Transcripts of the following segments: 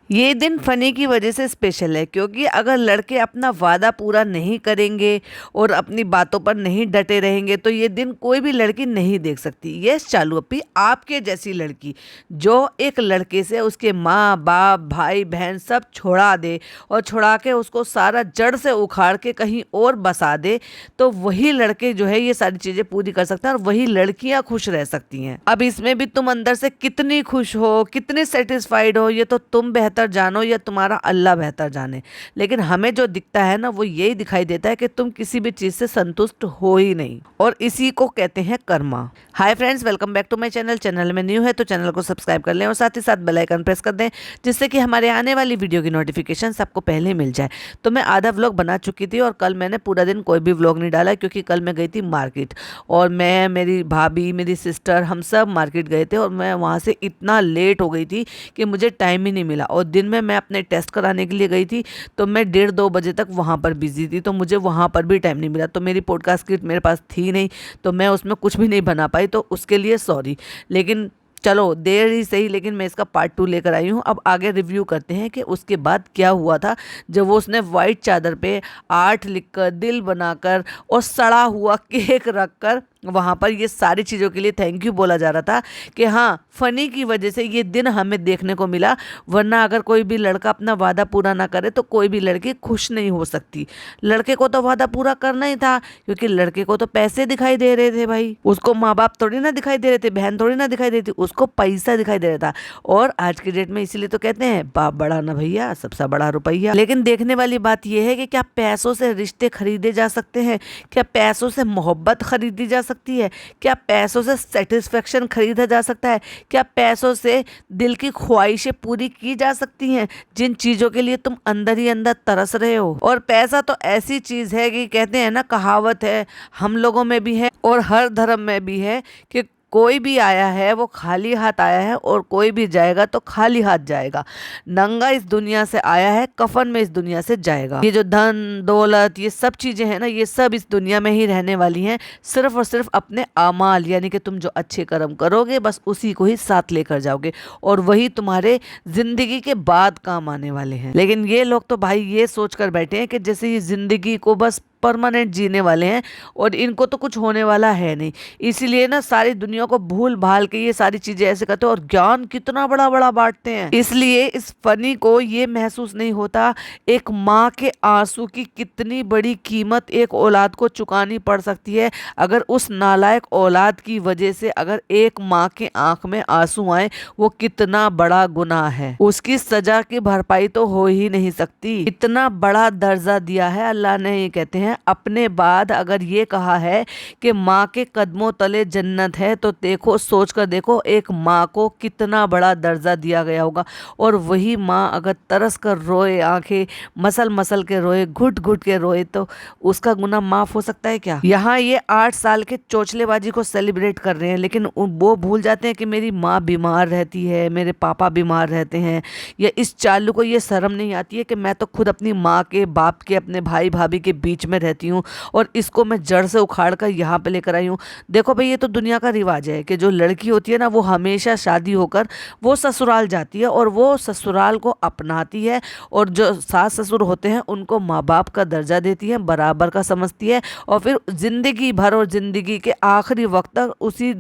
ये दिन फनी की वजह से स्पेशल है क्योंकि अगर लड़के अपना वादा पूरा नहीं करेंगे और अपनी बातों पर नहीं डटे रहेंगे तो ये दिन कोई भी लड़की नहीं देख सकती। यस चालू अपी, आपके जैसी लड़की जो एक लड़के से उसके माँ बाप भाई बहन सब छोड़ा दे और छुड़ा के उसको सारा जड़ से उखाड़ के कहीं और बसा दे, तो वही लड़के जो है ये सारी चीज़ें पूरी कर सकते हैं और वही लड़कियां खुश रह सकती हैं। अब इसमें भी तुम अंदर से कितनी खुश हो, कितनी सेटिस्फाइड हो, ये तो तुम बेहतर जानो या तुम्हारा अल्लाह बेहतर जाने। लेकिन हमें जो दिखता है ना वो यही दिखाई देता है कि तुम किसी भी चीज से संतुष्ट हो ही नहीं, और इसी को कहते हैं कर्मा। Hi friends, welcome back to my channel. Channel में न्यू है तो चैनल को सब्सक्राइब कर लें और साथ ही साथ बेल आइकन प्रेस कर दें जिससे कि हमारे आने वाली वीडियो की नोटिफिकेशन सबको पहले मिल जाए। तो मैं आधा व्लॉग बना चुकी थी और कल मैंने पूरा दिन कोई भी व्लॉग नहीं डाला क्योंकि कल मैं गई थी मार्केट, और मैं, मेरी भाभी, मेरी सिस्टर, हम सब मार्केट गए थे और मैं वहाँ से इतना लेट हो गई थी कि मुझे टाइम ही नहीं मिला। और दिन में मैं अपने टेस्ट कराने के लिए गई थी तो मैं 1:30-2 बजे तक वहाँ पर बिजी थी, तो मुझे वहाँ पर भी टाइम नहीं मिला। तो मेरी पॉडकास्ट स्क्रिप्ट मेरे पास थी नहीं तो मैं उसमें कुछ भी नहीं बना पाई, तो उसके लिए सॉरी। लेकिन चलो देर ही सही, लेकिन मैं इसका पार्ट 2 लेकर आई हूँ। अब आगे रिव्यू करते हैं कि उसके बाद क्या हुआ था जब वो उसने वाइट चादर पे 8 लिखकर, दिल बनाकर और सड़ा हुआ केक रखकर वहाँ पर ये सारी चीज़ों के लिए थैंक यू बोला जा रहा था कि हाँ, फनी की वजह से ये दिन हमें देखने को मिला। वरना अगर कोई भी लड़का अपना वादा पूरा ना करे तो कोई भी लड़की खुश नहीं हो सकती। लड़के को तो वादा पूरा करना ही था क्योंकि लड़के को तो पैसे दिखाई दे रहे थे भाई, उसको माँ बाप थोड़ी ना दिखाई दे रहे थे, बहन थोड़ी ना दिखाई दे रही थी, उसको पैसा दिखाई दे रहा था। और आज की डेट में इसीलिए तो कहते हैं बाप बड़ा ना भैया, सबसे बड़ा रुपया। लेकिन देखने वाली बात यह है कि क्या पैसों से रिश्ते खरीदे जा सकते हैं? क्या पैसों से मोहब्बत खरीदी जा सकती है? क्या पैसों से सेटिस्फेक्शन खरीदा जा सकता है? क्या पैसों से दिल की ख्वाहिशें पूरी की जा सकती हैं जिन चीजों के लिए तुम अंदर ही अंदर तरस रहे हो? और पैसा तो ऐसी चीज है कि कहते हैं ना, कहावत है, हम लोगों में भी है और हर धर्म में भी है कि कोई भी आया है वो खाली हाथ आया है और कोई भी जाएगा तो खाली हाथ जाएगा। नंगा इस दुनिया से आया है, कफन में इस दुनिया से जाएगा। ये जो धन दौलत ये सब चीजें हैं ना, ये सब इस दुनिया में ही रहने वाली हैं। सिर्फ और सिर्फ अपने आमाल यानी कि तुम जो अच्छे कर्म करोगे बस उसी को ही साथ लेकर जाओगे और वही तुम्हारे जिंदगी के बाद काम आने वाले हैं। लेकिन ये लोग तो भाई ये सोच कर बैठे हैं कि जैसे ये जिंदगी को बस परमानेंट जीने वाले हैं और इनको तो कुछ होने वाला है नहीं। इसीलिए ना सारी दुनिया को भूल भाल के ये सारी चीजें ऐसे करते हैं और ज्ञान कितना बड़ा बड़ा बांटते हैं। इसलिए इस फनी को ये महसूस नहीं होता एक माँ के आंसू की कितनी बड़ी कीमत एक औलाद को चुकानी पड़ सकती है। अगर उस नालायक औलाद की वजह से अगर एक माँ के आंख में आंसू आए, वो कितना बड़ा गुनाह है। उसकी सजा की भरपाई तो हो ही नहीं सकती। इतना बड़ा दर्जा दिया है अल्लाह ने। ये कहते हैं अपने बाद अगर ये कहा है कि माँ के कदमों तले जन्नत है, तो देखो, सोच कर देखो एक माँ को कितना बड़ा दर्जा दिया गया होगा। और वही माँ अगर तरस कर रोए, आंखें मसल मसल के रोए, घुट घुट के रोए, तो उसका गुनाह माफ हो सकता है क्या? यहाँ ये 8 साल के चोचलेबाजी को सेलिब्रेट कर रहे हैं, लेकिन वो भूल जाते हैं कि मेरी माँ बीमार रहती है, मेरे पापा बीमार रहते हैं। या इस चालू को ये शर्म नहीं आती है कि मैं तो खुद अपनी माँ के, बाप के, अपने भाई भाभी के बीच में रहती हूँ और इसको मैं जड़ से उखाड़ कर यहाँ पे लेकर आई हूँ। देखो भाई, ये तो दुनिया का रिवाज है कि जो लड़की होती है ना वो हमेशा शादी होकर वो ससुराल जाती है और वो ससुराल को अपनाती है, और जो सास ससुर होते हैं उनको माँ बाप का दर्जा देती है, बराबर का समझती है, और फिर जिंदगी भर और जिंदगी के आखिरी वक्त तक उसी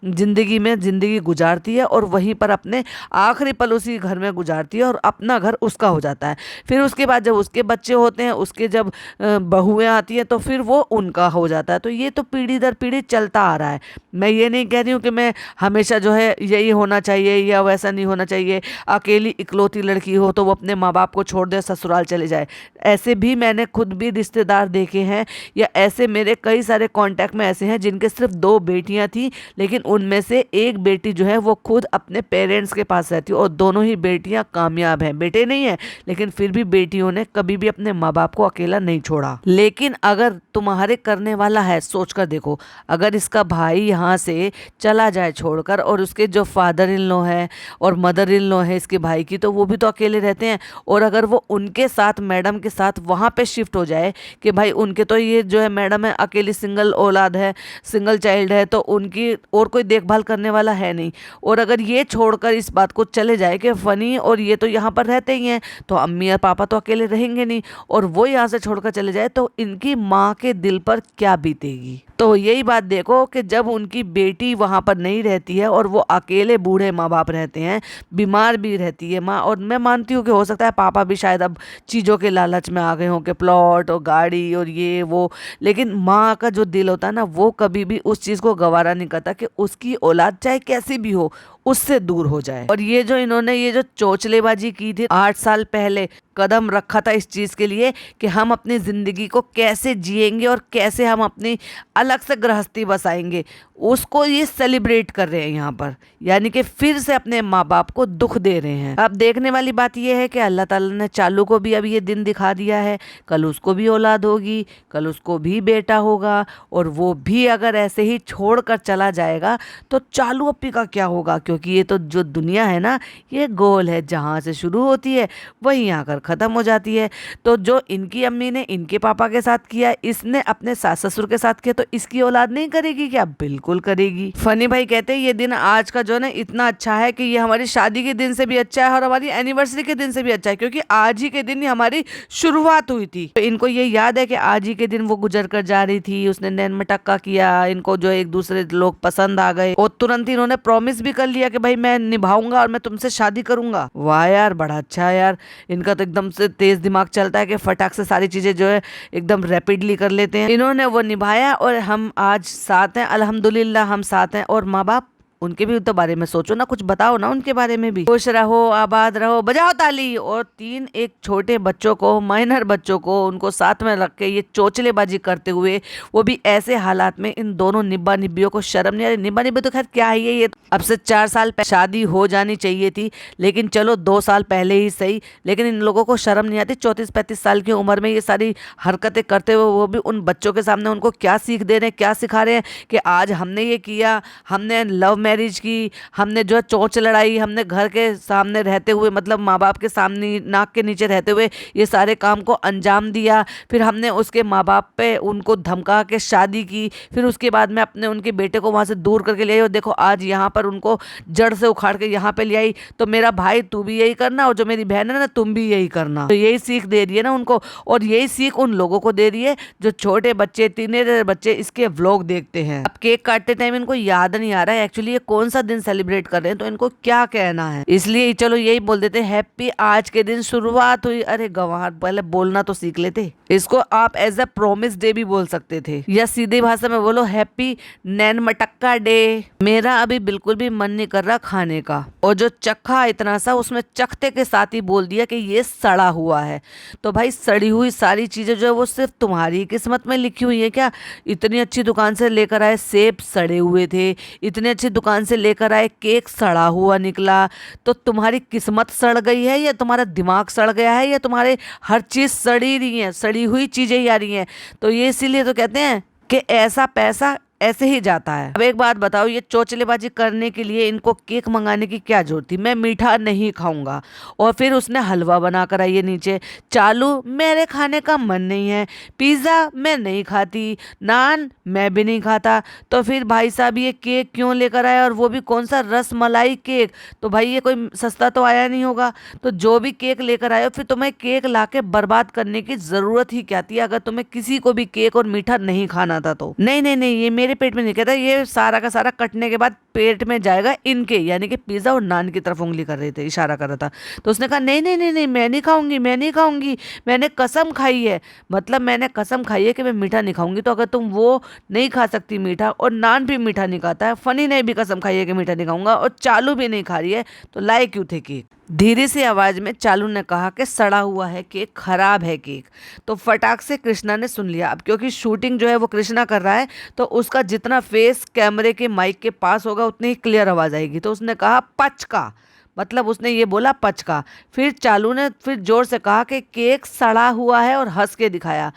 जिंदगी में जिंदगी गुजारती है और वहीं पर अपने आखिरी पल उसी घर में गुजारती है और अपना घर उसका हो जाता है। फिर उसके बाद जब उसके बच्चे होते हैं, उसके जब बहुएं आती हैं, तो फिर वो उनका हो जाता है। तो ये तो पीढ़ी दर पीढ़ी चलता आ रहा है। मैं ये नहीं कह रही हूँ कि मैं हमेशा जो है यही होना चाहिए या वैसा नहीं होना चाहिए, अकेली इकलौती लड़की हो तो वो अपने माँ बाप को छोड़ दे ससुराल चले जाए। ऐसे भी मैंने खुद भी रिश्तेदार देखे हैं, या ऐसे मेरे कई सारे कांटेक्ट में ऐसे हैं जिनके सिर्फ 2 बेटियां थी, लेकिन उनमें से एक बेटी जो है वो खुद अपने पेरेंट्स के पास रहती है और दोनों ही बेटियां कामयाब हैं। बेटे नहीं है लेकिन फिर भी बेटियों ने कभी भी अपने माँ बाप को अकेला नहीं छोड़ा। लेकिन लेकिन अगर तुम्हारे करने वाला है, सोच कर देखो, अगर इसका भाई यहाँ से चला जाए छोड़कर, और उसके जो फादर इन लॉ है और मदर इन लॉ है इसके भाई की, तो वो भी तो अकेले रहते हैं, और अगर वो उनके साथ मैडम के साथ वहाँ पे शिफ्ट हो जाए कि भाई उनके तो ये जो है मैडम है अकेली सिंगल औलाद है, सिंगल चाइल्ड है, तो उनकी और कोई देखभाल करने वाला है नहीं, और अगर ये छोड़कर इस बात को चले जाए कि फनी और ये तो यहाँ पर रहते ही हैं, तो अम्मी और पापा तो अकेले रहेंगे नहीं, और वो यहाँ से छोड़कर चले जाए तो इनकी माँ के दिल पर क्या बीतेगी। तो यही बात देखो कि जब उनकी बेटी वहाँ पर नहीं रहती है और वो अकेले बूढ़े माँ बाप रहते हैं, बीमार भी रहती है माँ, और मैं मानती हूँ कि हो सकता है पापा भी शायद अब चीज़ों के लालच में आ गए हों कि प्लॉट और गाड़ी और ये वो, लेकिन माँ का जो दिल होता है ना, वो कभी भी उस चीज़ को गवारा नहीं करता कि उसकी औलाद चाहे कैसी भी हो उससे दूर हो जाए। और ये जो इन्होंने ये जो चोचलेबाजी की थी 8 साल पहले, कदम रखा था इस चीज़ के लिए कि हम अपनी ज़िंदगी को कैसे जिएंगे और कैसे हम अपनी अलग से गृहस्थी बसाएंगे, उसको ये सेलिब्रेट कर रहे हैं यहाँ पर, यानी कि फिर से अपने माँ बाप को दुख दे रहे हैं। अब देखने वाली बात यह है कि अल्लाह ताला ने चालू को भी अब ये दिन दिखा दिया है, कल उसको भी औलाद होगी, कल उसको भी बेटा होगा, और वो भी अगर ऐसे ही छोड़ कर चला जाएगा तो चालू अप्पी का क्या होगा, क्योंकि ये तो जो दुनिया है ना, ये गोल है, जहाँ से शुरू होती है वहीं आकर ख़त्म हो जाती है। तो जो इनकी अम्मी ने इनके पापा के साथ किया, इसने अपने सास ससुर के साथ किया, तो इसकी औलाद नहीं करेगी क्या? बिल्कुल करेगी। फनी भाई कहते हैं ये दिन आज का जो है ना इतना अच्छा है कि ये हमारी शादी के दिन से भी अच्छा है और हमारी एनिवर्सरी के दिन से भी अच्छा है, क्योंकि आज ही के दिन ही हमारी शुरुआत हुई थी। तो इनको ये याद है कि आज ही के दिन वो गुजर कर जा रही थी, उसने नैन मटक्का किया, इनको जो एक दूसरे लोग पसंद आ गए, और तुरंत ही इन्होंने प्रॉमिस भी कर लिया कि भाई मैं निभाऊंगा और मैं तुमसे शादी करूंगा। वाह यार, बड़ा अच्छा है यार, इनका तो एकदम से तेज दिमाग चलता है कि फटाक से सारी चीजें जो है एकदम रैपिडली कर लेते हैं। इन्होंने वो निभाया और हम आज साथ हैं, अल्हम्दुलिल्लाह हम साथ हैं। और माँ बाप, उनके भी तो बारे में सोचो ना, कुछ बताओ ना उनके बारे में भी। खुश रहो, आबाद रहो, बजाओ ताली। और एक छोटे बच्चों को, माइनर बच्चों को, उनको साथ में रख के ये चोचलेबाजी करते हुए, वो भी ऐसे हालात में, इन दोनों निब्बा निब्बियों को शर्म नहीं आ रही? निब्बा निब्बी तो खैर क्या है, ये अब से 4 साल पहले शादी हो जानी चाहिए थी, लेकिन चलो 2 साल पहले ही सही, लेकिन इन लोगों को शर्म नहीं आती 34-35 साल की उम्र में ये सारी हरकतें करते हुए, वो भी उन बच्चों के सामने। उनको क्या सीख दे रहे हैं, क्या सिखा रहे हैं कि आज हमने ये किया, हमने लव मैरिज की, हमने जो है चोंच लड़ाई, हमने घर के सामने रहते हुए, मतलब माँ बाप के सामने नाक के नीचे रहते हुए ये सारे काम को अंजाम दिया, फिर हमने उसके माँ बाप पे उनको धमका के शादी की, फिर उसके बाद में अपने उनके बेटे को वहाँ से दूर करके ले आई, और देखो आज यहाँ पर उनको जड़ से उखाड़ के यहाँ पे ले आई। तो मेरा भाई तू भी यही करना, और जो मेरी बहन है ना तुम भी यही करना। तो यही सीख दे रही है ना उनको, और यही सीख उन लोगों को दे रही है जो छोटे बच्चे, टीनेजर बच्चे इसके व्लॉग देखते हैं। अब केक काटते टाइम इनको याद नहीं आ रहा है एक्चुअली ये कौन सा दिन सेलिब्रेट कर रहे हैं, तो इनको क्या कहना है, इसलिए चलो यही बोल देते हैं हैप्पी आज के दिन शुरुआत हुई। अरे गंवार, पहले बोलना तो सीख लेते। इसको आप एज अ प्रॉमिस डे भी बोल सकते थे, या सीधी भाषा में बोलो हैप्पी नैन मटक्का डे। मेरा अभी बिल्कुल भी मन नहीं कर रहा खाने का, और जो चखा इतना सा, उसमें चखते के साथ ही बोल दिया कि ये सड़ा हुआ है। तो भाई सड़ी हुई सारी चीजें जो है वो सिर्फ तुम्हारी किस्मत में लिखी हुई है क्या? इतनी अच्छी दुकान से लेकर आए सेब सड़े हुए थे, इतनी अच्छी दुकान से लेकर आए केक सड़ा हुआ निकला, तो तुम्हारी किस्मत सड़ गई है, या तुम्हारा दिमाग सड़ गया है, या तुम्हारे हर चीज सड़ी रही है, सड़ी हुई चीजें ही आ रही हैं? तो ये इसीलिए तो कहते हैं कि ऐसा पैसा ऐसे ही जाता है। अब एक बात बताओ, ये चोचलेबाजी करने के लिए इनको केक मंगाने की क्या जरूरत थी? मैं मीठा नहीं खाऊंगा, और फिर उसने हलवा बना कर आई है नीचे। चालू, मेरे खाने का मन नहीं है, पिज्ज़ा मैं नहीं खाती, नान मैं भी नहीं खाता, तो फिर भाई साहब ये केक क्यों लेकर आया, और वो भी कौन सा रस मलाई केक? तो भाई ये कोई सस्ता तो आया नहीं होगा, तो जो भी केक लेकर आए फिर तुम्हें केक लाके बर्बाद करने की जरूरत ही क्या थी, अगर तुम्हें किसी को भी केक और मीठा नहीं खाना था तो। नहीं नहीं नहीं, ये मेरे पेट में नहीं कहता, ये सारा का सारा कटने के बाद पेट में जाएगा इनके, यानी कि पिज्जा और नान की तरफ उंगली कर रहे थे, इशारा कर रहा था। तो उसने कहा नहीं नहीं नहीं नहीं, मैं नहीं खाऊंगी, मैं नहीं खाऊंगी, मैंने कसम खाई है, मतलब मैंने कसम खाई है कि मैं मीठा नहीं खाऊंगी। तो अगर तुम वो नहीं खा सकती मीठा, और नान भी मीठा नहीं खाता है, फनी ने भी कसम खाई है कि मीठा नहीं खाऊंगा, और चालू भी नहीं खा रही है, तो लाए क्यों थे केक? धीरे से आवाज में चालू ने कहा कि सड़ा हुआ है केक, खराब है केक। तो फटाक से कृष्णा ने सुन लिया। अब क्योंकि शूटिंग जो है वो कृष्णा कर रहा है, तो उसका जितना फेस कैमरे के माइक के पास होगा उतनी ही क्लियर आवाज आएगी। तो उसने कहा पचका, मतलब उसने ये बोला पचका। फिर चालू ने फिर जोर से कहा कि केक सड़ा हुआ है और हंस के दिखाया।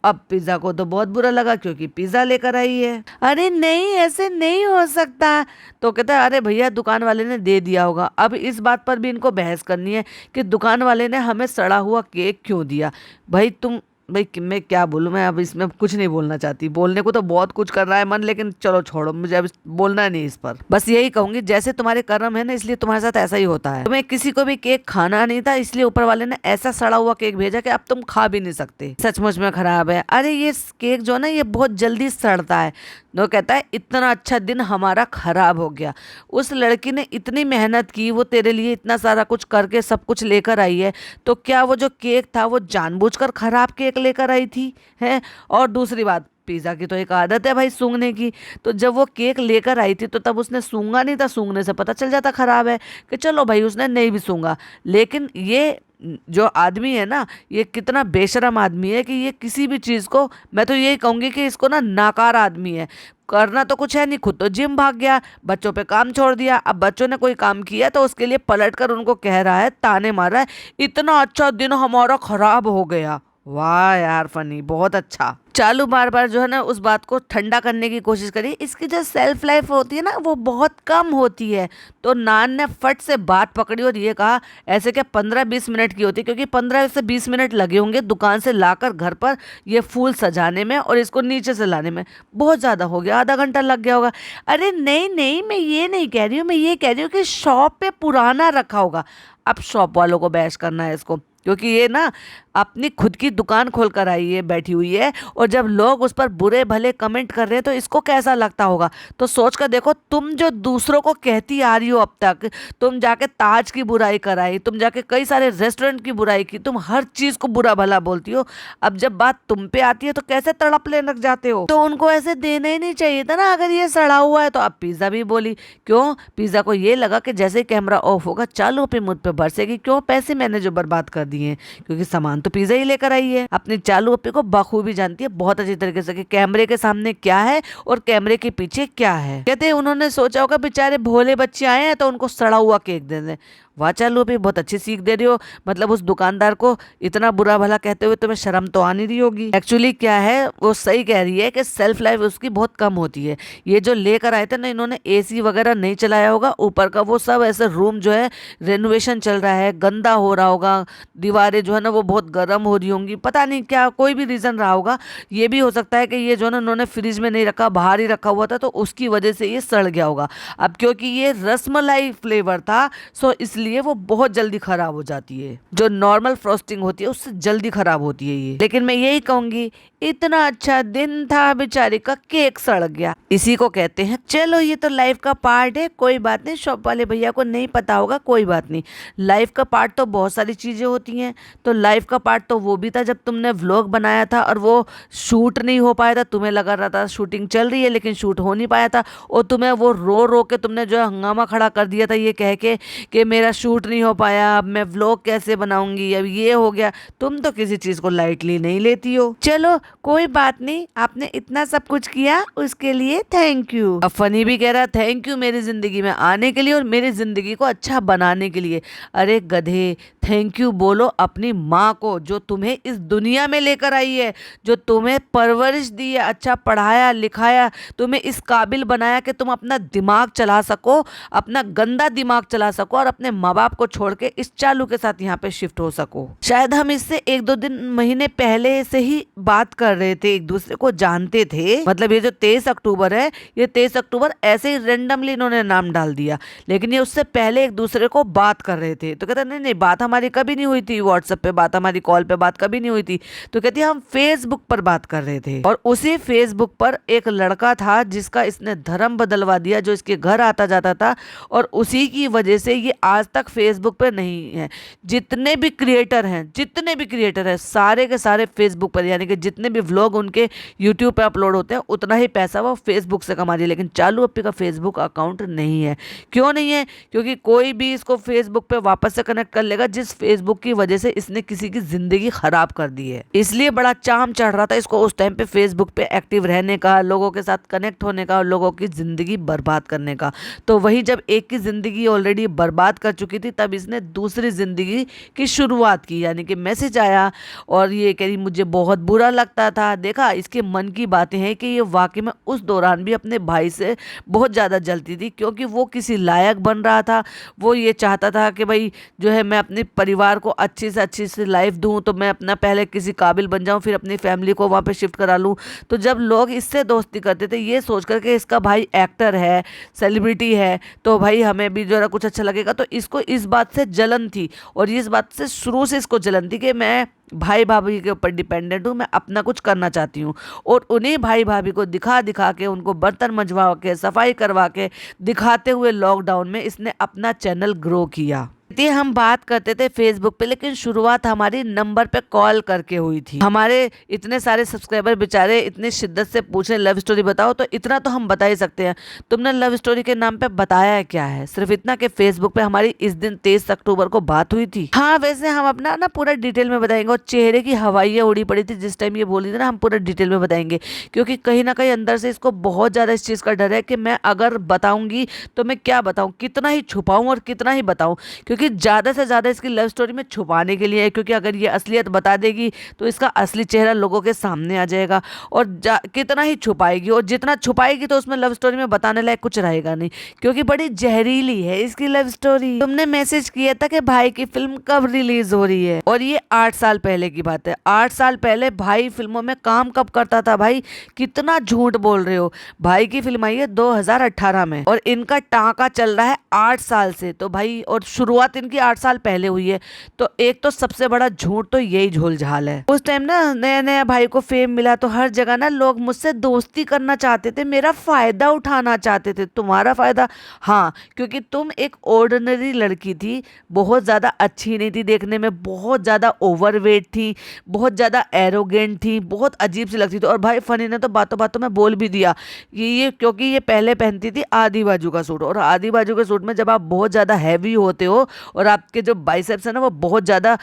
अब पिज्जा को तो बहुत बुरा लगा क्योंकि पिज्जा लेकर आई है। अरे नहीं, ऐसे नहीं हो सकता। तो कहता है अरे भैया दुकान वाले ने दे दिया होगा। अब इस बात पर भी इनको बहस करनी है कि दुकान वाले ने हमें सड़ा हुआ केक क्यों दिया। भाई मैं क्या बोलूं, मैं अब इसमें कुछ नहीं बोलना चाहती। बोलने को तो बहुत कुछ कर रहा है मन, लेकिन चलो छोड़ो, मुझे अब बोलना नहीं इस पर। बस यही कहूंगी, जैसे तुम्हारे कर्म है ना, इसलिए तुम्हारे साथ ऐसा ही होता है। तुम्हें किसी को भी केक खाना नहीं था, इसलिए ऊपर वाले ने ऐसा सड़ा हुआ केक भेजा कि अब तुम खा भी नहीं सकते। सचमुच में खराब है। अरे ये केक जो है ना, ये बहुत जल्दी सड़ता है। तो कहता है इतना अच्छा दिन हमारा खराब हो गया। उस लड़की ने इतनी मेहनत की, वो तेरे लिए इतना सारा कुछ करके सब कुछ लेकर आई है, तो क्या वो जो केक था वो जानबूझकर खराब केक लेकर आई थी है? और दूसरी बात, पिज़्ज़ा की तो एक आदत है भाई सूंघने की। तो जब वो केक लेकर आई थी तो तब उसने सूंघा नहीं था, सूंघने से पता चल जाता खराब है, कि चलो भाई उसने नहीं भी सूंघा। लेकिन ये जो आदमी है ना, ये कितना बेशरम आदमी है कि ये किसी भी चीज़ को, मैं तो यही कहूँगी कि इसको ना नाकार आदमी है। करना तो कुछ है नहीं, खुद तो जिम भाग गया, बच्चों पे काम छोड़ दिया। अब बच्चों ने कोई काम किया तो उसके लिए पलट कर उनको कह रहा है, ताने मार रहा है, इतना अच्छा दिन हमारा खराब हो गया। वाह यार, फनी, बहुत अच्छा। चालू बार बार जो है ना उस बात को ठंडा करने की कोशिश करी। इसकी जो सेल्फ लाइफ होती है ना वो बहुत कम होती है। तो नान ने फट से बात पकड़ी और ये कहा, ऐसे क्या 15-20 मिनट की होती है, क्योंकि 15 से 20 मिनट लगे होंगे दुकान से लाकर घर पर ये फूल सजाने में और इसको नीचे से लाने में। बहुत ज़्यादा हो गया, आधा घंटा लग गया होगा। अरे नहीं नहीं, मैं ये नहीं कह रही हूँ, मैं ये कह रही हूँ कि शॉप पे पुराना रखा होगा। अब शॉप वालों को बहस करना है इसको, क्योंकि ये ना अपनी खुद की दुकान खोल कर आई है, बैठी हुई है, और जब लोग उस पर बुरे भले कमेंट कर रहे हैं तो इसको कैसा लगता होगा। तो सोच कर देखो, तुम जो दूसरों को कहती आ रही हो अब तक, तुम जाके ताज की बुराई कराई, तुम जाके कई सारे रेस्टोरेंट की बुराई की, तुम हर चीज को बुरा भला बोलती हो। अब जब बात तुम पे आती है तो कैसे तड़पने लग जाते हो। तो उनको ऐसे देना ही नहीं चाहिए था ना अगर ये सड़ा हुआ है तो। अब पिज्जा भी बोली, क्यों? पिज्जा को ये लगा कि जैसे कैमरा ऑफ होगा चालू पे मुझ पे बरसेगी। क्यों? पैसे मैंने जो बर्बाद कर दिए हैं, क्योंकि सामान तो पिज्जा ही लेकर आई है। अपनी चालू अपी को बखूबी जानती है बहुत अच्छी तरीके से कि कैमरे के सामने क्या है और कैमरे के पीछे क्या है। कहते हैं उन्होंने सोचा होगा बेचारे भोले बच्चे आए हैं तो उनको सड़ा हुआ केक दे दें। वाह चालू भी बहुत अच्छी सीख दे रही हो। मतलब उस दुकानदार को इतना बुरा भला कहते हुए तुम्हें शर्म तो आ नहीं रही होगी। एक्चुअली क्या है, वो सही कह रही है कि सेल्फ लाइफ उसकी बहुत कम होती है। ये जो लेकर आए थे ना, इन्होंने एसी वगैरह नहीं चलाया होगा, ऊपर का वो सब ऐसे रूम जो है रेनोवेशन चल रहा है, गंदा हो रहा होगा, दीवारें जो है ना वो बहुत गर्म हो रही होंगी, पता नहीं क्या कोई भी रीजन रहा होगा। ये भी हो सकता है कि ये जो है ना उन्होंने फ्रिज में नहीं रखा, बाहर ही रखा हुआ था, तो उसकी वजह से ये सड़ गया होगा। अब क्योंकि ये रसमलाई फ्लेवर था, सो इसलिए वो बहुत जल्दी खराब हो जाती है। जो नॉर्मल फ्रोस्टिंग होती है उससे जल्दी खराब होती है ये। लेकिन मैं यही कहूंगी, इतना अच्छा दिन था, बेचारी का केक सड़ गया। इसी को कहते हैं, चलो ये तो लाइफ का पार्ट है, कोई बात नहीं। शॉप वाले भैया को नहीं पता होगा, कोई बात नहीं। लाइफ का पार्ट तो बहुत सारी चीजें होती हैं। तो लाइफ का पार्ट तो वो भी था जब तुमने व्लॉग बनाया था और वो शूट नहीं हो पाया था। तुम्हें लगा रहा था शूटिंग चल रही है लेकिन शूट हो नहीं पाया था, और तुम्हें वो रो रो के तुमने जो है हंगामा खड़ा कर दिया था ये कह के कि मेरा शूट नहीं हो पाया, अब मैं व्लॉग कैसे बनाऊंगी, अब ये हो गया। तुम तो किसी चीज को लाइटली नहीं लेती हो। चलो कोई बात नहीं, आपने इतना सब कुछ किया उसके लिए थैंक यू। अब फनी भी कह रहा थैंक यू मेरी जिंदगी में आने के लिए और मेरी जिंदगी को अच्छा बनाने के लिए। अरे गधे, थैंक यू बोलो अपनी माँ को जो तुम्हें इस दुनिया में लेकर आई है, जो तुम्हें परवरिश दी है, अच्छा पढ़ाया लिखाया, तुम्हें इस काबिल बनाया कि तुम अपना दिमाग चला सको, अपना गंदा दिमाग चला सको और अपने माँ बाप को छोड़ के इस चालू के साथ यहाँ पे शिफ्ट हो सको। शायद हम इससे 1-2 दिन महीने पहले से ही बात कर रहे थे, एक दूसरे को जानते थे। मतलब ये जो 23 अक्टूबर है, ये 23 अक्टूबर ऐसे ही रेंडमली इन्होंने नाम डाल दिया, लेकिन ये उससे पहले एक दूसरे को बात कर रहे थे। तो कहते नहीं नहीं, बात हमारी कभी नहीं हुई थी, व्हाट्सएप पे बात, हमारी कॉल पे बात कभी नहीं हुई थी। तो कहती हम फेसबुक पर बात कर रहे थे, और उसी फेसबुक पर एक लड़का था जिसका इसने धर्म बदलवा दिया, जो इसके घर आता जाता था, और उसी की वजह से ये आज तक फेसबुक पे नहीं है। जितने भी क्रिएटर हैं सारे के सारे फेसबुक पर, यानी कि जितने भी व्लॉग उनके यूट्यूब पे अपलोड होते हैं उतना ही पैसा वो फेसबुक से कमा रही है। लेकिन चालू अपी का फेसबुक अकाउंट नहीं है। क्यों नहीं है? क्योंकि कोई भी इसको फेसबुक पे वापस से कनेक्ट कर लेगा जिस फेसबुक की वजह से इसने किसी की जिंदगी खराब कर दी है। इसलिए बड़ा चाम चढ़ रहा था इसको उस टाइम पे फेसबुक पे एक्टिव रहने का, लोगों के साथ कनेक्ट होने का और लोगों की जिंदगी बर्बाद करने का। तो वही जब एक की जिंदगी ऑलरेडी बर्बाद कर चुकी थी, तब इसने दूसरी ज़िंदगी की शुरुआत की। यानी कि मैसेज आया और ये कह रही मुझे बहुत बुरा लगता था। देखा, इसके मन की बातें हैं कि ये वाकई में उस दौरान भी अपने भाई से बहुत ज़्यादा जलती थी, क्योंकि वो किसी लायक बन रहा था। वो ये चाहता था कि भाई जो है मैं अपने परिवार को अच्छी से लाइफ दूं, तो मैं अपना पहले किसी काबिल बन जाऊं, फिर अपनी फैमिली को वहाँ पे शिफ्ट करा लूं। तो जब लोग इससे दोस्ती करते थे ये सोच कर के इसका भाई एक्टर है, सेलिब्रिटी है, तो भाई हमें भी जरा कुछ अच्छा लगेगा, तो इसको इस बात से जलन थी। और इस बात से शुरू से इसको जलन थी कि मैं भाई भाभी के ऊपर डिपेंडेंट हूँ, मैं अपना कुछ करना चाहती हूँ। और उन्हीं भाई भाभी को दिखा दिखा के, उनको बर्तन मंजवा के, सफाई करवा के दिखाते हुए लॉकडाउन में इसने अपना चैनल ग्रो किया। ये हम बात करते थे फेसबुक पे, लेकिन शुरुआत हमारी नंबर पे कॉल करके हुई थी। हमारे इतने सारे सब्सक्राइबर बेचारे इतनी शिद्दत से पूछे लव स्टोरी बताओ, तो इतना तो हम बता ही सकते हैं, तुमने लव स्टोरी के नाम पे बताया क्या है? सिर्फ इतना कि फेसबुक पे हमारी इस दिन 23 अक्टूबर को बात हुई थी। हाँ, वैसे हम अपना ना पूरा डिटेल में बताएंगे, और चेहरे की हवाइयाँ उड़ी पड़ी थी जिस टाइम ये बोली थी ना, हम पूरा डिटेल में बताएंगे, क्योंकि कहीं ना कहीं अंदर से इसको बहुत ज्यादा इस चीज का डर है कि मैं अगर बताऊंगी तो मैं क्या बताऊं, कितना ही छुपाऊं और कितना ही बताऊं, क्योंकि ज़्यादा से ज़्यादा इसकी लव स्टोरी में छुपाने के लिए है। क्योंकि अगर ये असलियत बता देगी तो इसका असली चेहरा लोगों के सामने आ जाएगा, और कितना ही छुपाएगी, और जितना छुपाएगी तो उसमें लव स्टोरी में बताने लायक कुछ रहेगा नहीं, क्योंकि बड़ी जहरीली है इसकी लव स्टोरी। तुमने मैसेज किया था कि भाई की फिल्म कब रिलीज हो रही है, और ये 8 साल पहले की बात है। 8 साल पहले भाई फिल्मों में काम कब करता था? भाई कितना झूठ बोल रहे हो। भाई की फिल्म आई है 2018 में, और इनका टाँका चल रहा है 8 साल से। तो भाई, और शुरुआत इनकी 8 साल पहले हुई है, तो एक तो सबसे बड़ा झूठ तो यही झोलझाल है। उस टाइम ना नया नया भाई को फेम मिला, तो हर जगह ना लोग मुझसे दोस्ती करना चाहते थे, मेरा फायदा उठाना चाहते थे। तुम्हारा फायदा? हाँ, क्योंकि तुम एक ऑर्डिनरी लड़की थी, बहुत ज्यादा अच्छी नहीं थी देखने में, बहुत ज्यादा ओवरवेट थी, बहुत ज्यादा एरोगेंट थी, बहुत अजीब सी लगती थी। और भाई फनी ने तो बातों बातों में बोल भी दिया कि ये, क्योंकि ये पहले पहनती थी आधी बाजू का सूट, और आधी बाजू के सूट में जब आप बहुत ज्यादा हैवी होते हो और आपके जो बाइसेप्स है ना वो बहुत ज़्यादा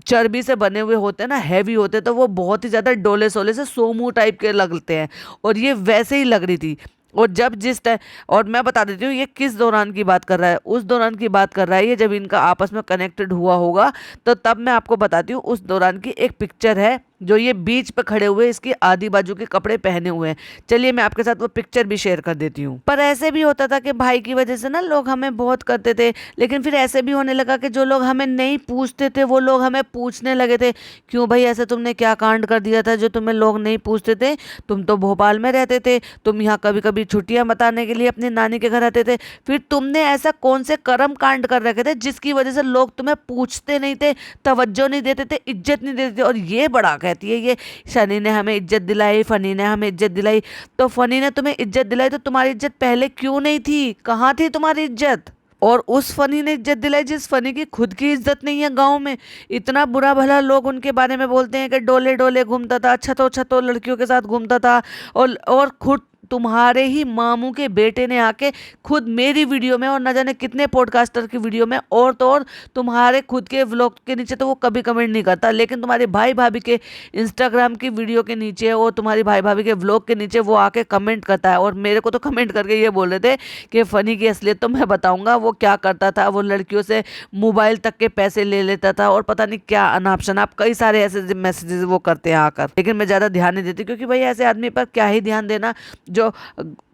चर्बी से बने हुए होते हैं ना, हैवी होते हैं, तो वो बहुत ही ज़्यादा डोले सोले से सोमू टाइप के लगते हैं, और ये वैसे ही लग रही थी। और जब जिस टाइम, और मैं बता देती हूँ ये किस दौरान की बात कर रहा है, उस दौरान की बात कर रहा है ये जब इनका आपस में कनेक्टेड हुआ होगा, तो तब मैं आपको बताती हूँ। उस दौरान की एक पिक्चर है जो ये बीच पे खड़े हुए इसकी आधी बाजू के कपड़े पहने हुए हैं। चलिए मैं आपके साथ वो पिक्चर भी शेयर कर देती हूँ। पर ऐसे भी होता था कि भाई की वजह से ना लोग हमें बहुत करते थे, लेकिन फिर ऐसे भी होने लगा कि जो लोग हमें नहीं पूछते थे वो लोग हमें पूछने लगे थे, क्यों भाई ऐसे तुमने क्या कांड कर दिया था जो तुम्हें लोग नहीं पूछते थे? तुम तो भोपाल में रहते थे, तुम यहाँ कभी कभी छुट्टियां बताने के लिए अपनी नानी के घर आते थे, फिर तुमने ऐसा कौन से कर्म कांड कर रखे थे जिसकी वजह से लोग तुम्हें पूछते नहीं थे, तवज्जो नहीं देते थे, इज्जत नहीं देते थे? और ये बड़ा कहती है ये शनि ने हमें इज्जत दिलाई, फनी ने हमें इज्जत दिलाई। तो फनी ने तुम्हें इज्जत दिलाई, तो तुम्हारी इज्जत पहले क्यों नहीं थी? कहाँ थी तुम्हारी इज्जत? और उस फनी ने इज्जत दिलाई जिस फनी की खुद की इज्जत नहीं है गांव में। इतना बुरा भला लोग उनके बारे में बोलते हैं कि डोले डोले घूमता था, छतों छतों लड़कियों के साथ घूमता था, और खुद तुम्हारे ही मामू के बेटे ने आके खुद मेरी वीडियो में, और न जाने कितने पॉडकास्टर की वीडियो में, और तो और तुम्हारे खुद के व्लॉग के नीचे तो वो कभी कमेंट नहीं करता, लेकिन तुम्हारे भाई भाभी के इंस्टाग्राम की वीडियो के नीचे और तुम्हारी भाई भाभी के व्लॉग के नीचे वो आके कमेंट करता है। और मेरे को तो कमेंट करके ये बोल रहे थे कि फनी की असलियत तो मैं बताऊंगा, वो क्या करता था, वो लड़कियों से मोबाइल तक के पैसे ले लेता था, और पता नहीं क्या अनाप शनाप कई सारे ऐसे मैसेजेस वो करते हैं आकर। लेकिन मैं ज़्यादा ध्यान नहीं देती, क्योंकि भाई ऐसे आदमी पर क्या ही ध्यान देना जो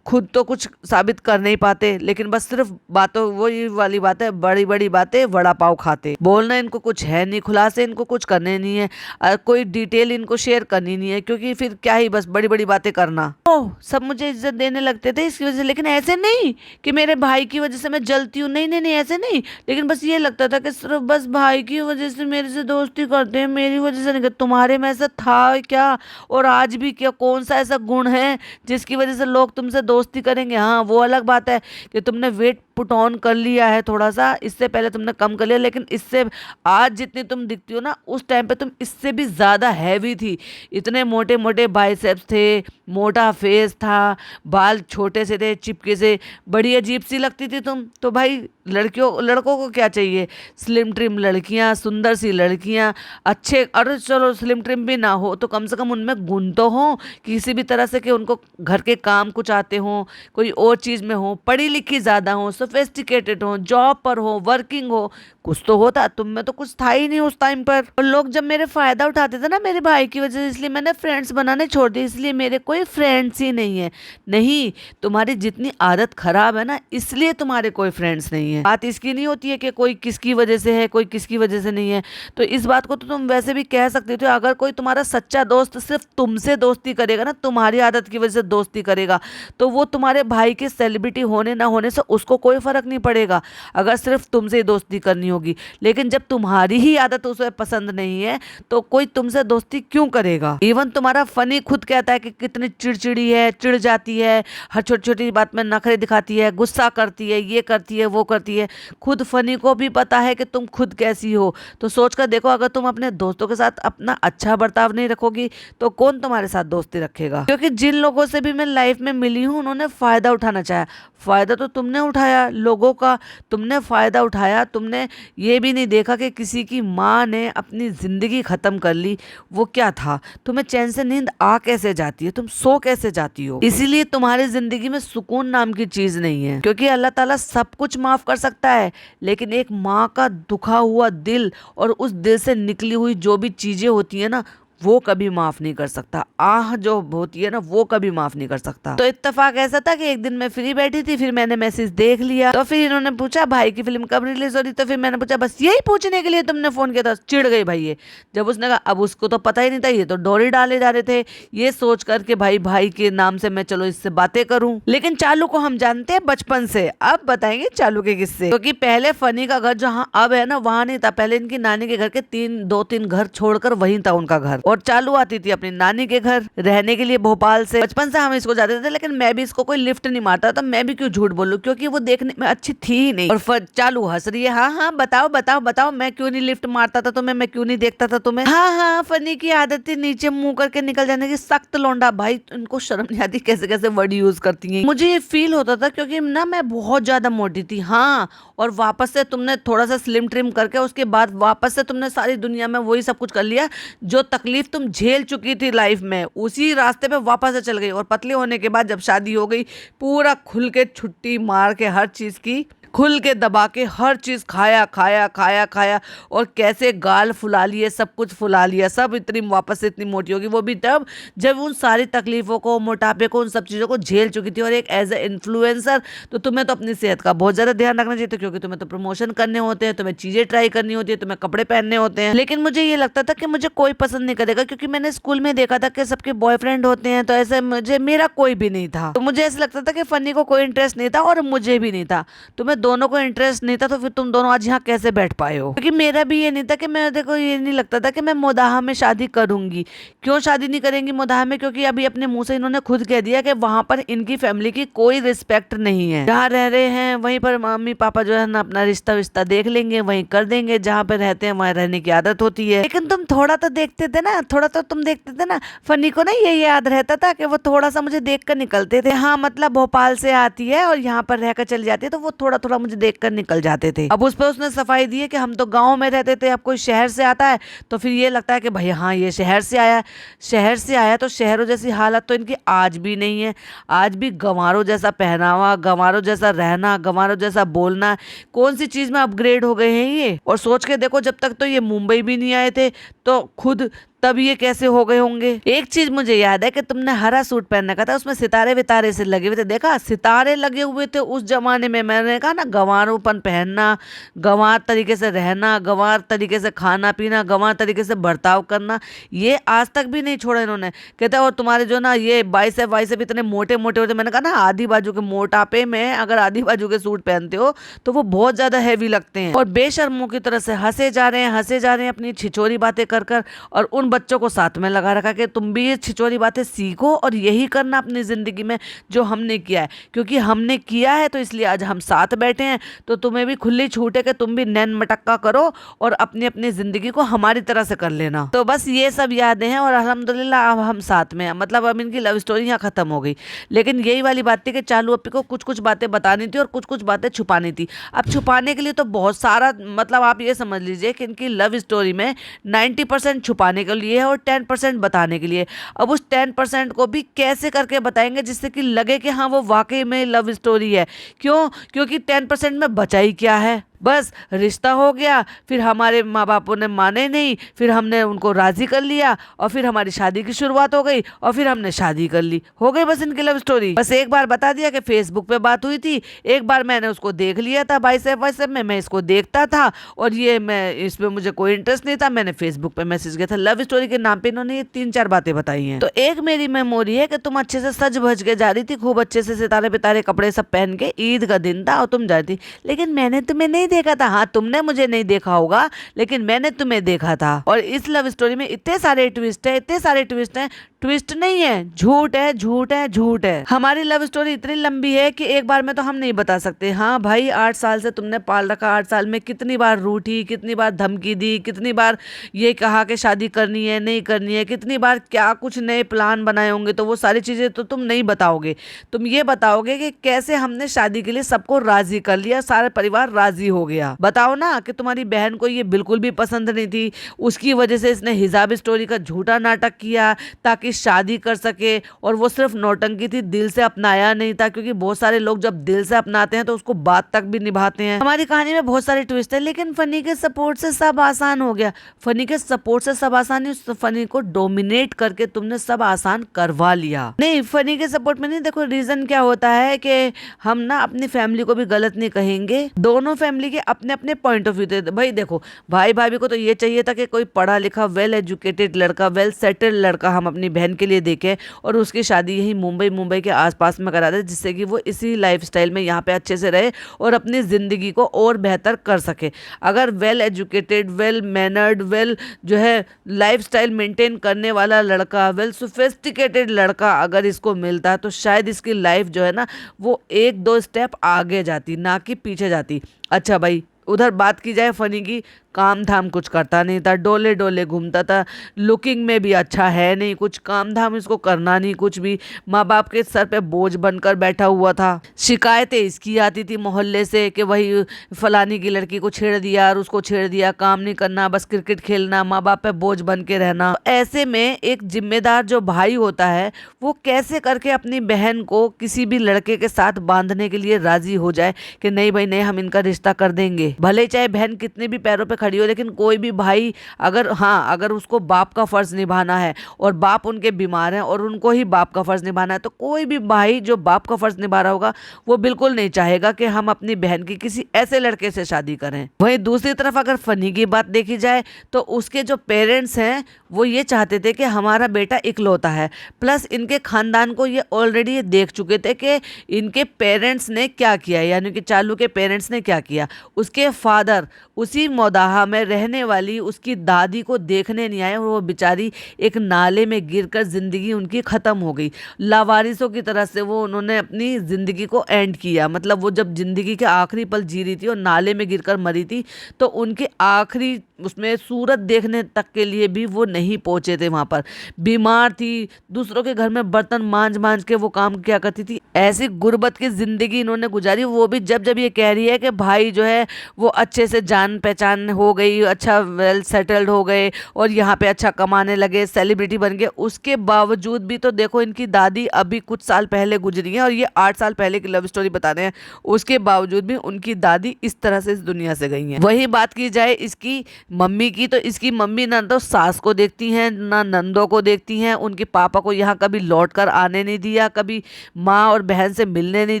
खुद तो कुछ साबित कर नहीं पाते, लेकिन बस सिर्फ बातों, वही वाली बात है, बड़ी बड़ी बातें वड़ा पाव खाते। बोलना इनको कुछ है नहीं, खुलासे इनको कुछ करने नहीं है, कोई डिटेल इनको शेयर करनी नहीं है, क्योंकि फिर क्या ही बस बड़ी बड़ी बातें करना। ओह, सब मुझे इज्जत देने लगते थे इसकी वजह से, लेकिन ऐसे नहीं कि मेरे भाई की वजह से मैं जलती हूँ, नहीं नहीं नहीं, ऐसे नहीं। लेकिन बस ये लगता था कि सिर्फ बस भाई की वजह से मेरे से दोस्ती करते हैं, मेरी वजह से नहीं। तुम्हारे में ऐसा था क्या? और आज भी क्या? कौन सा ऐसा गुण है जिसकी वजह से लोग तुमसे दोस्ती करेंगे? हाँ, वो अलग बात है कि तुमने वेट पुट ऑन कर लिया है थोड़ा सा, इससे पहले तुमने कम कर लिया, लेकिन इससे आज जितनी तुम दिखती हो ना, उस टाइम पे तुम इससे भी ज़्यादा हैवी थी। इतने मोटे मोटे बाइसेप्स थे, मोटा फेस था, बाल छोटे से थे, चिपके से, बड़ी अजीब सी लगती थी तुम। तो भाई लड़कों को क्या चाहिए? स्लिम ट्रिम लड़कियां, सुंदर सी लड़कियां, अच्छे, अरे चलो स्लिम ट्रिम भी ना हो तो कम से कम उनमें गुण तो हो किसी भी तरह से, कि उनको घर के काम कुछ आते हों, कोई और चीज़ में हो, पढ़ी लिखी ज़्यादा हो, सोफिस्टिकेटेड हो, जॉब पर हो, वर्किंग हो, कुछ तो होता। तुम में तो कुछ था ही नहीं उस टाइम पर। और लोग जब मेरे फायदा उठाते थे ना मेरे भाई की वजह से, इसलिए मैंने फ्रेंड्स बनाने छोड़ दिए, इसलिए मेरे कोई फ्रेंड्स ही नहीं है। नहीं, तुम्हारी जितनी आदत खराब है ना, इसलिए तुम्हारे कोई फ्रेंड्स नहीं है। बात इसकी नहीं होती है कि कोई किसकी वजह से है, कोई किसकी वजह से नहीं है। तो इस बात को तो तुम वैसे भी कह सकते थे, अगर कोई तुम्हारा सच्चा दोस्त सिर्फ तुमसे दोस्ती करेगा ना, तुम्हारी आदत की वजह से दोस्ती करेगा, तो वो तुम्हारे भाई के सेलिब्रिटी होने ना होने से उसको कोई फर्क नहीं पड़ेगा, अगर सिर्फ तुमसे ही दोस्ती करनी होगी। लेकिन जब तुम्हारी ही आदत उसे पसंद नहीं है तो कोई तुमसे दोस्ती क्यों करेगा। इवन तुम्हारा फनी खुद कहता है कि कितनी चिड़चिड़ी है, चिढ़ जाती है, हर छोटी छोटी बात में नखरे दिखाती है, गुस्सा करती है, ये करती है, वो करती है। खुद फनी को भी पता है कि तुम खुद कैसी हो। तो सोच कर देखो, अगर तुम अपने दोस्तों के साथ अपना अच्छा बर्ताव नहीं रखोगी तो कौन तुम्हारे साथ दोस्ती रखेगा। क्योंकि जिन लोगों से भी मैं लाइफ में मिली हूँ, उन्होंने फायदा उठाना चाहा। फायदा तो तुमने उठाया लोगों का, तुमने फायदा उठाया। तुमने ये भी नहीं देखा कि किसी की माँ ने अपनी जिंदगी खत्म कर ली, वो क्या था। तुम्हें चैन से नींद आ कैसे जाती है, तुम सो कैसे जाती हो। इसीलिए तुम्हारी जिंदगी में सुकून नाम की चीज नहीं है। क्योंकि अल्लाह ताला सब कुछ माफ कर सकता है, लेकिन एक माँ का दुखा हुआ दिल और उस दिल से निकली हुई जो भी चीजें होती है ना, वो कभी माफ नहीं कर सकता। आह जो होती है ना, वो कभी माफ नहीं कर सकता। तो इत्तेफाक ऐसा था कि एक दिन मैं फ्री बैठी थी, फिर मैंने मैसेज देख लिया, तो फिर इन्होंने पूछा भाई की फिल्म कब रिलीज हो रही। तो फिर मैंने पूछा बस यही पूछने के लिए तुमने फोन किया था। चिढ़ गई भाई ये। जब उसने कहा, अब उसको तो पता ही नहीं था, ये तो डोरी डाले जा रहे थे, ये सोच करके भाई भाई के नाम से मैं चलो इससे बातें करूं। लेकिन चालू को हम जानते हैं बचपन से। अब बताएंगे चालू के किस्से। क्योंकि पहले फनी का घर जहाँ अब है ना, वहां नहीं था। पहले इनकी नानी के घर के दो तीन घर छोड़कर वहीं था उनका घर, और चालू आती थी अपनी नानी के घर रहने के लिए भोपाल से। बचपन से हम इसको जाते थे, लेकिन मैं भी इसको कोई लिफ्ट नहीं मारता था। मैं भी क्यों झूठ बोलूं, क्योंकि वो देखने में अच्छी थी ही नहीं। और चालू हंस रही है, हाँ हाँ बताओ बताओ बताओ, मैं क्यों नहीं लिफ्ट मारता था तुम्हें, मैं क्यों नहीं देखता था तुम्हें। हाँ हाँ, फनी की आदत थी नीचे मुंह करके निकल जाने की। सख्त लौंडा भाई, इनको शर्म नहीं आती कैसे कैसे वर्ड यूज करती है। मुझे ये फील होता था क्योंकि ना मैं बहुत ज्यादा मोटी थी। हाँ, और वापस से तुमने थोड़ा सा स्लिम ट्रिम करके उसके बाद वापस से तुमने सारी दुनिया में वही सब कुछ कर लिया। जो तकलीफ तुम झेल चुकी थी लाइफ में, उसी रास्ते पे वापस से चल गई। और पतले होने के बाद जब शादी हो गई, पूरा खुल के छुट्टी मार के हर चीज की खुल के दबा के हर चीज खाया खाया खाया खाया, और कैसे गाल फुला लिए, सब कुछ फुला लिया, सब इतनी वापस से इतनी मोटी होगी। वो भी तब जब उन सारी तकलीफों को, मोटापे को, उन सब चीज़ों को झेल चुकी थी। और एक एज ए इन्फ्लुएंसर तो तुम्हें तो अपनी सेहत का बहुत ज़्यादा ध्यान रखना चाहिए था, क्योंकि तुम्हें तो प्रमोशन करने होते हैं, तुम्हें चीज़ें ट्राई करनी होती है, तुम्हें कपड़े पहनने होते हैं। लेकिन मुझे ये लगता था कि मुझे कोई पसंद नहीं करेगा, क्योंकि मैंने स्कूल में देखा था कि सबके बॉयफ्रेंड होते हैं, तो ऐसे मेरा कोई भी नहीं था। तो मुझे ऐसा लगता था कि फनी को कोई इंटरेस्ट नहीं था और मुझे भी नहीं था। तुम्हें दोनों को इंटरेस्ट नहीं था, तो फिर तुम दोनों आज यहाँ कैसे बैठ पाए हो। क्योंकि मेरा भी ये नहीं था कि मैं, देखो ये नहीं लगता था कि मैं मोदाहा में शादी करूंगी। क्यों शादी नहीं करेंगी मोदाहा में? क्योंकि अभी अपने मुंह से इन्होंने खुद कह दिया कि वहां पर इनकी फैमिली की कोई रिस्पेक्ट नहीं है। जहाँ रह रहे हैं वहीं पर मम्मी पापा जो है ना अपना रिश्ता विश्ता देख लेंगे, वहीं कर देंगे। जहाँ पे रहते हैं वहाँ रहने की आदत होती है। लेकिन तुम थोड़ा तो देखते थे ना, थोड़ा तो तुम देखते थे ना। फनी को ना ये याद रहता था कि वो थोड़ा सा मुझे देख कर निकलते थे। हाँ, मतलब भोपाल से आती है और यहाँ पर रहकर चली जाती है, तो वो थोड़ा थोड़ा मुझे देख कर निकल जाते थे। अब उस पर उसने सफाई दी है कि हम तो गांव में रहते थे, अब कोई शहर से आता है तो फिर ये लगता है कि भाई हाँ ये शहर से आया, शहर से आया तो शहरों जैसी हालत तो इनकी आज भी नहीं है। आज भी गंवारों जैसा पहनावा, गंवारों जैसा रहना, गंवारों जैसा बोलना, कौन सी चीज में अपग्रेड हो गए हैं ये। और सोच के देखो, जब तक तो ये मुंबई भी नहीं आए थे तो खुद तब ये कैसे हो गए होंगे। एक चीज मुझे याद है कि तुमने हरा सूट पहन रखा था, उसमें सितारे वितारे से लगे हुए थे। देखा, सितारे लगे हुए थे उस जमाने में। मैंने कहा ना, गंवारोपन पहनना, गंवार तरीके से रहना, गंवार तरीके से खाना पीना, गंवार तरीके से बर्ताव करना, ये आज तक भी नहीं छोड़ा इन्होंने। कहते और तुम्हारे जो ना ये बाइसेप वाइसेप इतने मोटे मोटे होते। मैंने कहा ना, आधी बाजू के मोटापे में अगर आधी बाजू के सूट पहनते हो तो वो बहुत ज्यादा हैवी लगते हैं। और बेशर्मों की तरह से हंसे जा रहे हैं, हंसे जा रहे हैं अपनी छिछोरी बातें कर कर, और उन बच्चों को साथ में लगा रखा कि तुम भी ये छिछोरी बातें सीखो और यही करना अपनी जिंदगी में जो हमने किया है। क्योंकि हमने किया है तो इसलिए आज हम साथ बैठे हैं, तो तुम्हें भी खुली छूट है कि तुम भी नैन मटक्का करो और अपनी अपनी जिंदगी को हमारी तरह से कर लेना। तो बस ये सब यादें हैं, और अल्हम्दुलिल्लाह अब हम साथ में हैं। मतलब अब इनकी लव स्टोरी यहाँ खत्म हो गई। लेकिन यही वाली बात थी कि चालू अप्पी को कुछ कुछ बातें बतानी थी और कुछ कुछ बातें छुपानी थी। अब छुपाने के लिए तो बहुत सारा, मतलब आप ये समझ लीजिए कि इनकी लव स्टोरी में 90% छुपाने के के लिए है और 10% बताने के लिए। अब उस 10% को भी कैसे करके बताएंगे जिससे कि लगे कि हाँ वो वाकई में लव स्टोरी है। क्यों? क्योंकि 10% में बचा ही क्या है, बस रिश्ता हो गया, फिर हमारे माँ बापों ने माने नहीं, फिर हमने उनको राजी कर लिया और फिर हमारी शादी की शुरुआत हो गई और फिर हमने शादी कर ली, हो गई बस इनकी लव स्टोरी। बस एक बार बता दिया कि फेसबुक पे बात हुई थी, एक बार मैंने उसको देख लिया था व्हाट्सएप में, मैं इसको देखता था और ये मैं इसमें मुझे कोई इंटरेस्ट नहीं था, मैंने फेसबुक पे मैसेज किया था। लव स्टोरी के नाम पे इन्होंने ये 3-4 बातें बताई हैं। तो एक मेरी मेमोरी है कि तुम अच्छे से सज भज के जा रही थी, खूब अच्छे से सितारे पितारे कपड़े सब पहन के, ईद का दिन था और तुम जा रही थी, लेकिन मैंने तुम्हें नहीं देखा था। हाँ, तुमने मुझे नहीं देखा होगा लेकिन मैंने तुम्हें देखा था। और इस लव स्टोरी में इतने सारे ट्विस्ट है, इतने सारे ट्विस्ट हैं, ट्विस्ट नहीं है, झूठ है, झूठ है, झूठ है। हमारी लव स्टोरी इतनी लंबी है कि एक बार में तो हम नहीं बता सकते। हाँ भाई, 8 साल से तुमने पाल रखा, 8 साल में कितनी बार रूठी, कितनी बार धमकी दी, कितनी बार ये कहा कि शादी करनी है नहीं करनी है, कितनी बार क्या कुछ नए प्लान बनाए होंगे, तो वो सारी चीजें तो तुम नहीं बताओगे। तुम ये बताओगे कि कैसे हमने शादी के लिए सबको राजी कर लिया, सारा परिवार राजी हो गया। बताओ ना कि तुम्हारी बहन को ये बिल्कुल भी पसंद नहीं थी, उसकी वजह से इसने हिजाब स्टोरी का झूठा नाटक किया ताकि शादी कर सके, और वो सिर्फ नौटंकी थी, दिल से अपनाया नहीं था, क्योंकि बहुत सारे लोग जब दिल से अपनाते हैं तो उसको बात तक भी निभाते हैं। हमारी कहानी में बहुत सारे ट्विस्ट है, लेकिन फनी के सपोर्ट से सब आसान हो गया। फनी के सपोर्ट से सब आसान नहीं, फनी को डोमिनेट करके तुमने सब आसान करवा लिया। नहीं, फनी के सपोर्ट में नहीं। देखो रीजन क्या होता है कि हम ना अपनी फैमिली को भी गलत नहीं कहेंगे, दोनों फैमिली के अपने अपने पॉइंट ऑफ व्यू थे। भाई देखो, भाई भाभी को तो ये चाहिए था कि कोई पढ़ा लिखा वेल एजुकेटेड लड़का, वेल सेटल्ड लड़का हम अपनी बहन के लिए देखें और उसकी शादी यही मुंबई के आसपास में करा दे, जिससे कि वो इसी लाइफस्टाइल में यहाँ पे अच्छे से रहे और अपनी जिंदगी को और बेहतर कर सके। अगर well educated, well mannered, well जो है लाइफस्टाइल मेंटेन करने वाला लड़का, वेल सोफिस्टिकेटेड लड़का अगर इसको मिलता तो शायद इसकी लाइफ जो है ना वो 1-2 स्टेप आगे जाती, ना कि पीछे जाती। अच्छा भाई, उधर बात की जाए फनी की, काम धाम कुछ करता नहीं था, डोले डोले घूमता था, लुकिंग में भी अच्छा है नहीं, कुछ काम धाम इसको करना नहीं कुछ भी, माँ बाप के सर पे बोझ बनकर बैठा हुआ था। शिकायतें इसकी आती थी मोहल्ले से कि वही फलानी की लड़की को छेड़ दिया और उसको छेड़ दिया, काम नहीं करना, बस क्रिकेट खेलना, माँ बाप पे बोझ बन के रहना। ऐसे में एक जिम्मेदार जो भाई होता है वो कैसे करके अपनी बहन को किसी भी लड़के के साथ बांधने के लिए राजी हो जाए कि नहीं भाई नहीं, हम इनका रिश्ता कर देंगे, भले चाहे बहन कितने भी पैरों पे खड़ी हो, लेकिन कोई भी भाई अगर उसको बाप का फर्ज निभाना है और बाप उनके बीमार हैं और उनको ही बाप का फर्ज निभाना है, तो कोई भी भाई जो बाप का फर्ज निभा रहा होगा वो बिल्कुल नहीं चाहेगा कि हम अपनी बहन की किसी ऐसे लड़के से शादी करें। वहीं दूसरी तरफ अगर फनी की बात देखी जाए तो उसके जो पेरेंट्स हैं वो ये चाहते थे कि हमारा बेटा इकलौता है, प्लस इनके खानदान को ये ऑलरेडी देख चुके थे कि इनके पेरेंट्स ने क्या किया, यानी कि चालू के पेरेंट्स ने क्या किया। उसके फादर उसी मौदाहा में रहने वाली उसकी दादी को देखने नहीं आए और वो बेचारी एक नाले में गिरकर जिंदगी उनकी खत्म हो गई। लावारिसों की तरह से वो उन्होंने अपनी जिंदगी को एंड किया, मतलब वो जब जिंदगी के आखिरी पल जी रही थी और नाले में गिरकर मरी थी, तो उनके आखिरी उसमें सूरत देखने तक के लिए भी वो नहीं पहुंचे थे। वहां पर बीमार थी, दूसरों के घर में बर्तन मांज के वो काम किया करती थी। ऐसी गुर्बत की जिंदगी इन्होंने गुजारी, वो भी जब ये कह रही है कि भाई जो है वो अच्छे से जान पहचान हो गई, अच्छा वेल सेटल्ड हो गए और यहाँ पे अच्छा कमाने लगे, सेलिब्रिटी बन गए, उसके बावजूद भी तो देखो इनकी दादी अभी कुछ साल पहले गुजरी है और ये 8 साल पहले की लव स्टोरी बता रहे हैं, उसके बावजूद भी उनकी दादी इस तरह से इस दुनिया से गई हैं। वही बात की जाए इसकी मम्मी की, तो इसकी मम्मी ना तो सास को देखती हैं ना नंदों को देखती हैं, उनके पापा को यहाँ कभी लौट कर आने नहीं दिया, कभी माँ और बहन से मिलने नहीं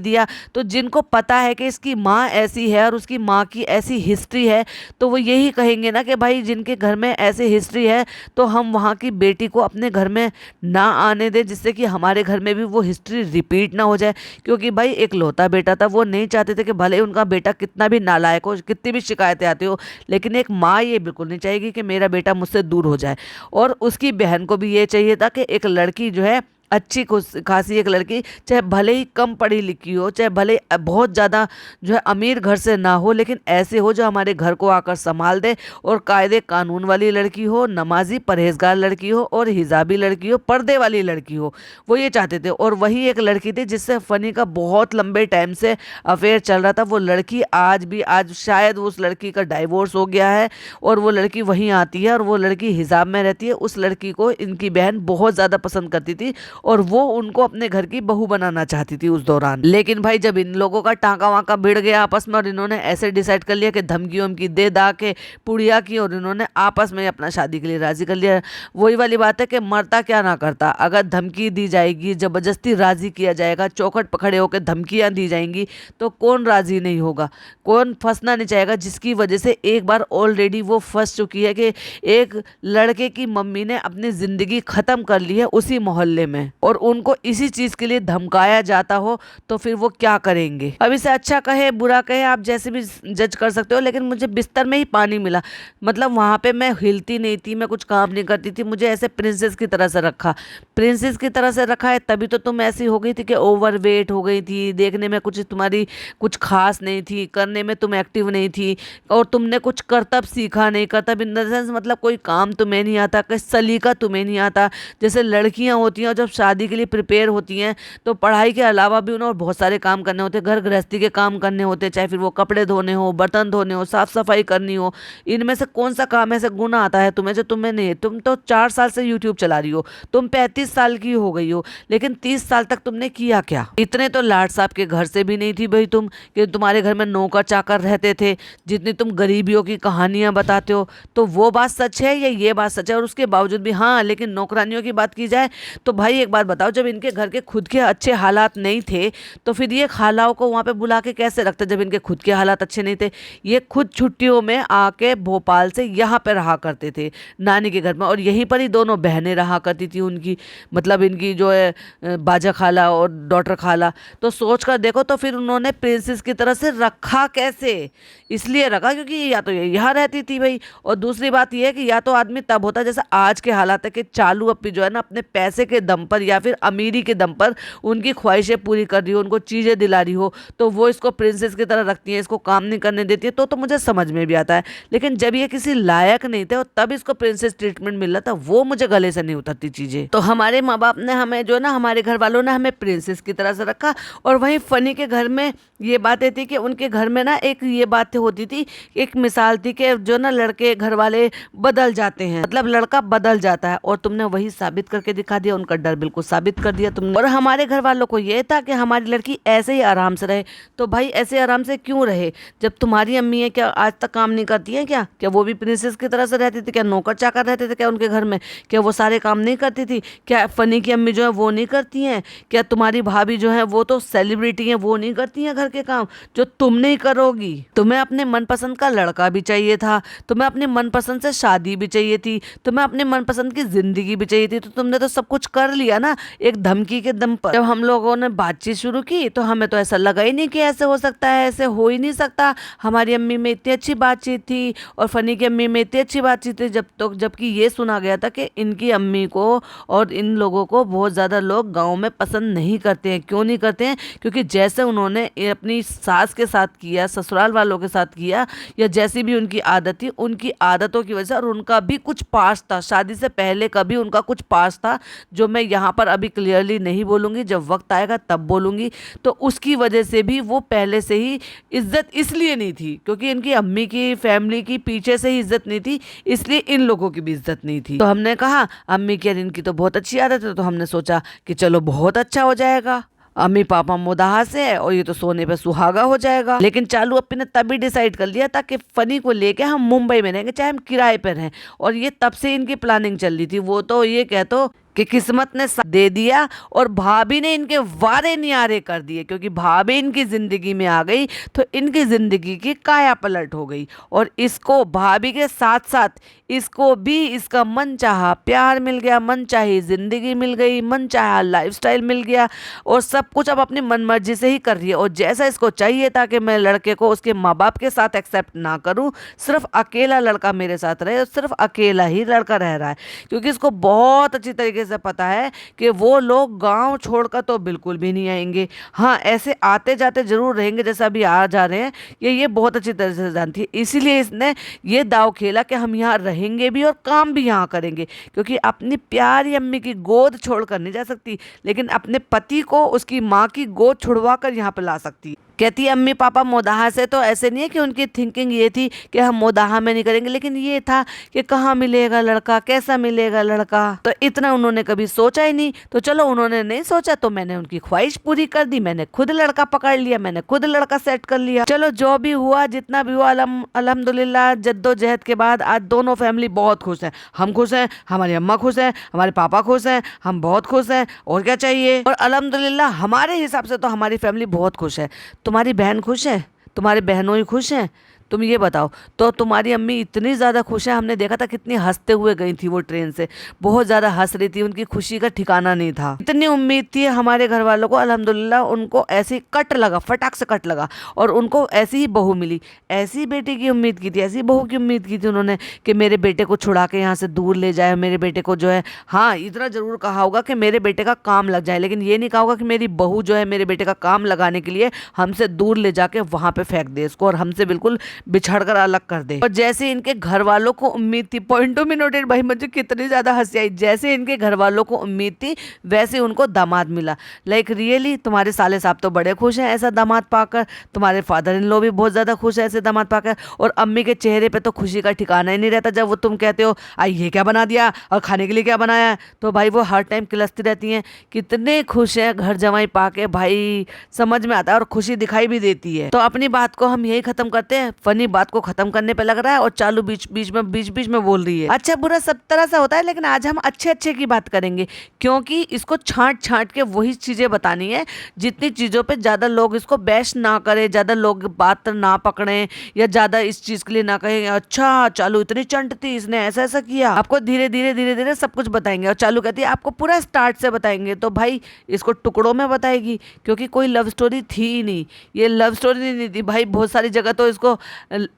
दिया। तो जिनको पता है कि इसकी माँ ऐसी है और उसकी माँ की ऐसी हिस्ट्री है, तो वो यही कहेंगे ना कि भाई जिनके घर में ऐसी हिस्ट्री है तो हम वहाँ की बेटी को अपने घर में ना आने दें, जिससे कि हमारे घर में भी वो हिस्ट्री रिपीट ना हो जाए। क्योंकि भाई एक लौता बेटा था, वो नहीं चाहते थे कि भले उनका बेटा कितना भी नालायक हो, कितनी भी शिकायतें आती हो, लेकिन एक माँ ये बिल्कुल नहीं चाहेगी कि मेरा बेटा मुझसे दूर हो जाए। और उसकी बहन को भी ये चाहिए था कि एक लड़की जो है अच्छी खासी एक लड़की, चाहे भले ही कम पढ़ी लिखी हो, चाहे भले बहुत ज़्यादा जो है अमीर घर से ना हो, लेकिन ऐसे हो जो हमारे घर को आकर संभाल दे, और कायदे कानून वाली लड़की हो, नमाजी परहेजगार लड़की हो, और हिजाबी लड़की हो, पर्दे वाली लड़की हो। वो ये चाहते थे। और वही एक लड़की थी जिससे फनी का बहुत लंबे टाइम से अफेयर चल रहा था। वो लड़की आज शायद उस लड़की का डाइवोर्स हो गया है, और वो लड़की वहीं आती है, और वो लड़की हिजाब में रहती है। उस लड़की को इनकी बहन बहुत ज़्यादा पसंद करती थी, और वो उनको अपने घर की बहू बनाना चाहती थी उस दौरान। लेकिन भाई जब इन लोगों का टाँका वाका भिड़ गया आपस में, और इन्होंने ऐसे डिसाइड कर लिया कि धमकी वमकी दे दा के पुड़िया की, और इन्होंने आपस में अपना शादी के लिए राजी कर लिया। वही वाली बात है कि मरता क्या ना करता, अगर धमकी दी जाएगी, जबरदस्ती राजी किया जाएगा, चौखट पकड़े होकर धमकियां दी जाएंगी, तो कौन राजी नहीं होगा, कौन फंसना नहीं चाहेगा। जिसकी वजह से एक बार ऑलरेडी वो फंस चुकी है कि एक लड़के की मम्मी ने अपनी जिंदगी खत्म कर ली है उसी मोहल्ले में, और उनको इसी चीज के लिए धमकाया जाता हो, तो फिर वो क्या करेंगे। अब इसे अच्छा कहे बुरा कहे आप जैसे भी जज कर सकते हो, लेकिन मुझे बिस्तर में ही पानी मिला। मतलब वहां पे मैं हिलती नहीं थी, मैं कुछ काम नहीं करती थी, मुझे ऐसे प्रिंसेस की तरह से रखा। प्रिंसेस की तरह से रखा है तभी तो तुम ऐसी हो गई थी कि ओवरवेट हो गई थी, देखने में कुछ तुम्हारी कुछ खास नहीं थी, करने में तुम एक्टिव नहीं थी, और तुमने कुछ करतब सीखा नहीं। करतब इन द सेंस मतलब कोई काम तुम्हें नहीं आता, कोई सलीका तुम्हें नहीं आता। जैसे लड़कियां होती हैं और जब शादी के लिए प्रिपेयर होती हैं तो पढ़ाई के अलावा भी उन्हें और बहुत सारे काम करने होते हैं, घर गृहस्थी के काम करने होते हैं, चाहे फिर वो कपड़े धोने हो, बर्तन धोने हो, साफ सफाई करनी हो। इनमें से कौन सा काम ऐसे गुण आता है तुम्हें जो तुम्हें नहीं। तुम तो 4 साल से यूट्यूब चला रही हो, तुम 35 साल की हो गई हो, लेकिन 30 साल तक तुमने किया क्या। इतने तो लाड साहब के घर से भी नहीं थी भाई तुम, कि तुम्हारे घर में नौकर चाकर रहते थे। जितनी तुम गरीबियों की कहानियां बताते हो, तो वो बात सच है या ये बात सच है। और उसके बावजूद भी हाँ, लेकिन नौकरानियों की बात की जाए तो भाई एक बात बताओ, जब इनके घर के खुद के अच्छे हालात नहीं थे, तो फिर ये खालाओं को वहां पे बुला के कैसे रखते जब इनके खुद के हालात अच्छे नहीं थे। ये खुद छुट्टियों में आके भोपाल से यहाँ पे रहा करते थे नानी के घर में, और यहीं पर ही दोनों बहनें रहा करती थी उनकी, मतलब इनकी जो है बाजा खाला और डॉटर खाला। तो सोच कर देखो, तो फिर उन्होंने प्रिंसेस की तरह से रखा कैसे। इसलिए रखा क्योंकि या तो ये यहाँ रहती थी भाई, और दूसरी बात यह है कि या तो आदमी तब होता जैसा आज के हालात है कि चालू अप्पी जो है ना अपने पैसे के दम पर या फिर अमीरी के दम पर उनकी ख्वाहिशें पूरी कर रही हो, उनको चीज़ें दिला रही हो, तो वो इसको प्रिंसेस की तरह रखती है, इसको काम नहीं करने देती है, तो मुझे समझ में भी आता है। लेकिन जब ये किसी लायक नहीं थे और तब इसको प्रिंसेस ट्रीटमेंट मिल रहा था, वो मुझे गले से नहीं उतरती चीज़ें। तो हमारे माँ बाप ने हमें जो है ना, हमारे घर वालों ने हमें प्रिंसेस की तरह से रखा। और वहीं फनी के घर में ये बातें थी कि उनके घर में ना एक ये बात होती थी, एक मिसाल थी कि जो ना लड़के घर वाले बदल जाते हैं, मतलब लड़का बदल जाता है, और तुमने वही साबित करके दिखा दिया, उनका डर बिल्कुल साबित कर दिया तुमने। और हमारे घर वालों को ये था कि हमारी लड़की ऐसे ही आराम से रहे। तो भाई ऐसे आराम से क्यों रहे जब तुम्हारी अम्मी है, क्या आज तक काम नहीं करती है क्या? क्या वो भी प्रिंसेस की तरह से रहती थी? क्या नौकर चाकर रहते थे क्या उनके घर में? क्या वो सारे काम नहीं करती थी? क्या फनी की अम्मी जो है वो नहीं करती हैं? क्या तुम्हारी भाभी जो है वो तो सेलिब्रिटी है, वो नहीं करती हैं घर के काम जो तुम नहीं करोगी? तुम्हें अपने मनपसंद का लड़का भी चाहिए था, तुम्हें अपने मनपसंद से शादी भी चाहिए थी, तुम्हें अपने मनपसंद की जिंदगी भी चाहिए थी, तो तुमने तो सब कुछ कर लिया ना एक धमकी के दम पर। जब हम लोगों ने बातचीत शुरू की तो हमें तो ऐसा लगा ही नहीं कि ऐसे हो सकता है, ऐसे हो ही नहीं सकता। हमारी अम्मी में इतनी अच्छी बातचीत थी और फनी की अम्मी में इतनी अच्छी बातचीत थी, जबकि ये सुना गया था कि इनकी अम्मी को और इन लोगों को बहुत ज़्यादा लोग गाँव में पसंद नहीं करते हैं। क्यों नहीं करते हैं? क्योंकि जैसे उन्होंने अपनी सास के साथ किया, ससुराल वालों के साथ किया, या जैसी भी उनकी आदत थी, उनकी आदतों की वजह से, और उनका भी कुछ पास्ट था, शादी से पहले का भी उनका कुछ पास्ट था, जो मैं यहाँ पर अभी क्लियरली नहीं बोलूँगी, जब वक्त आएगा तब बोलूँगी। तो उसकी वजह से भी वो पहले से ही इज्जत इसलिए नहीं थी क्योंकि इनकी अम्मी की फैमिली की पीछे से ही इज्जत नहीं थी, इसलिए इन लोगों की भी इज्जत नहीं थी। तो हमने कहा अम्मी की और इनकी तो बहुत अच्छी आदत है, तो हमने सोचा कि चलो बहुत अच्छा हो जाएगा, अम्मी पापा मुदाहास है और ये तो सोने पे सुहागा हो जाएगा। लेकिन चालू अप्पी ने तभी डिसाइड कर लिया था कि फनी को लेके हम मुंबई में रहेंगे, चाहे हम किराए पर रहें, और ये तब से इनकी प्लानिंग चल रही थी। वो तो ये कहतो कि किस्मत ने साथ दे दिया और भाभी ने इनके वारे नियारे कर दिए, क्योंकि भाभी इनकी जिंदगी में आ गई तो इनकी जिंदगी की काया पलट हो गई। और इसको भाभी के साथ साथ इसको भी इसका मन चाहा प्यार मिल गया, मन चाही जिंदगी मिल गई, मन चाहा लाइफस्टाइल मिल गया, और सब कुछ अब अपनी मनमर्जी से ही कर रही है। और जैसा इसको चाहिए था कि मैं लड़के को उसके माँ बाप के साथ एक्सेप्ट ना करूं, सिर्फ अकेला लड़का मेरे साथ रहे, और सिर्फ अकेला ही लड़का रह रहा है, क्योंकि इसको बहुत अच्छी तरीके तरीके से पता है कि वो लोग गांव छोड़कर तो बिल्कुल भी नहीं आएंगे। हाँ, ऐसे आते जाते जरूर रहेंगे जैसा अभी आ जा रहे हैं, ये बहुत अच्छी तरह से जानती है। इसीलिए इसने ये दाव खेला कि हम यहाँ रहेंगे भी और काम भी यहाँ करेंगे, क्योंकि अपनी प्यारी अम्मी की गोद छोड़कर नहीं जा सकती, लेकिन अपने पति को उसकी माँ की गोद छुड़वा कर यहाँ पर ला सकती है। कहती है अम्मी पापा मोदाहा से तो ऐसे नहीं है कि उनकी थिंकिंग ये थी कि हम मोदाहा में नहीं करेंगे, लेकिन ये था कि कहाँ मिलेगा लड़का, कैसा मिलेगा लड़का, तो इतना उन्होंने कभी सोचा ही नहीं। तो चलो उन्होंने नहीं सोचा तो मैंने उनकी ख्वाहिश पूरी कर दी, मैंने खुद लड़का पकड़ लिया, मैंने खुद लड़का सेट कर लिया। चलो जो भी हुआ, जितना भी हुआ, अल्हम्दुलिल्लाह जद्दोजहद के बाद आज दोनों फैमिली बहुत खुश है। हम खुश हैं, हमारी अम्मा खुश है, हमारे पापा खुश हैं, हम बहुत खुश हैं, और क्या चाहिए। और अल्हम्दुलिल्लाह हमारे हिसाब से तो हमारी फैमिली बहुत खुश है। तुम्हारी बहन खुश है, तुम्हारे बहनों ही खुश हैं, तुम ये बताओ। तो तुम्हारी अम्मी इतनी ज़्यादा खुश है, हमने देखा था कितनी हंसते हुए गई थी वो ट्रेन से, बहुत ज़्यादा हंस रही थी, उनकी खुशी का ठिकाना नहीं था। इतनी उम्मीद थी हमारे घर वालों को, अल्हम्दुलिल्लाह उनको ऐसी कट लगा, फटाक से कट लगा, और उनको ऐसी ही बहू मिली। ऐसी बेटे की उम्मीद की थी, ऐसी बहू की उम्मीद की थी उन्होंने कि मेरे बेटे को छुड़ा के यहाँ से दूर ले जाए, मेरे बेटे को जो है, हाँ इतना ज़रूर कहा होगा कि मेरे बेटे का काम लग जाए, लेकिन ये नहीं कहा होगा कि मेरी बहू जो है मेरे बेटे का काम लगाने के लिए हमसे दूर ले जाके वहाँ पे फेंक दे इसको और हमसे बिल्कुल बिछड़कर अलग कर दे। और जैसे इनके घर वालों को उम्मीद थी, पॉइंटों में नोटेड, भाई मुझे कितनी ज्यादा हंसी आई, जैसे इनके घर वालों को उम्मीद थी वैसे उनको दामाद मिला। लाइक रियली तुम्हारे साले साहब तो बड़े खुश हैं ऐसा दामाद पाकर, तुम्हारे फादर इन लॉ भी बहुत ज्यादा खुश है ऐसे दामाद पाकर, और अम्मी के चेहरे पे तो खुशी का ठिकाना ही नहीं रहता जब वो तुम कहते हो आई ये क्या बना दिया और खाने के लिए क्या बनाया है, तो भाई वो हर टाइम किलसती रहती हैं कितने खुश हैं घर जमाई पाके। भाई समझ में आता है और खुशी दिखाई भी देती है। तो अपनी बात को हम यही खत्म करते हैं, फनी बात को खत्म करने पे लग रहा है और चालू बीच बीच में बोल रही है। अच्छा बुरा सब तरह से होता है, लेकिन आज हम अच्छे की बात करेंगे, क्योंकि इसको छांट के वही चीजें बतानी है जितनी चीजों पे ज्यादा लोग इसको बैश ना करें, ज्यादा लोग बात ना पकड़े, या ज्यादा इस चीज के लिए ना कहें अच्छा चालू इतनी चंट थी, इसने ऐसा ऐसा किया। आपको धीरे धीरे सब कुछ बताएंगे। और चालू कहती है आपको पूरा स्टार्ट से बताएंगे, तो भाई इसको टुकड़ों में बताएगी, क्योंकि कोई लव स्टोरी थी ही नहीं, ये लव स्टोरी नहीं थी भाई। बहुत सारी जगह तो इसको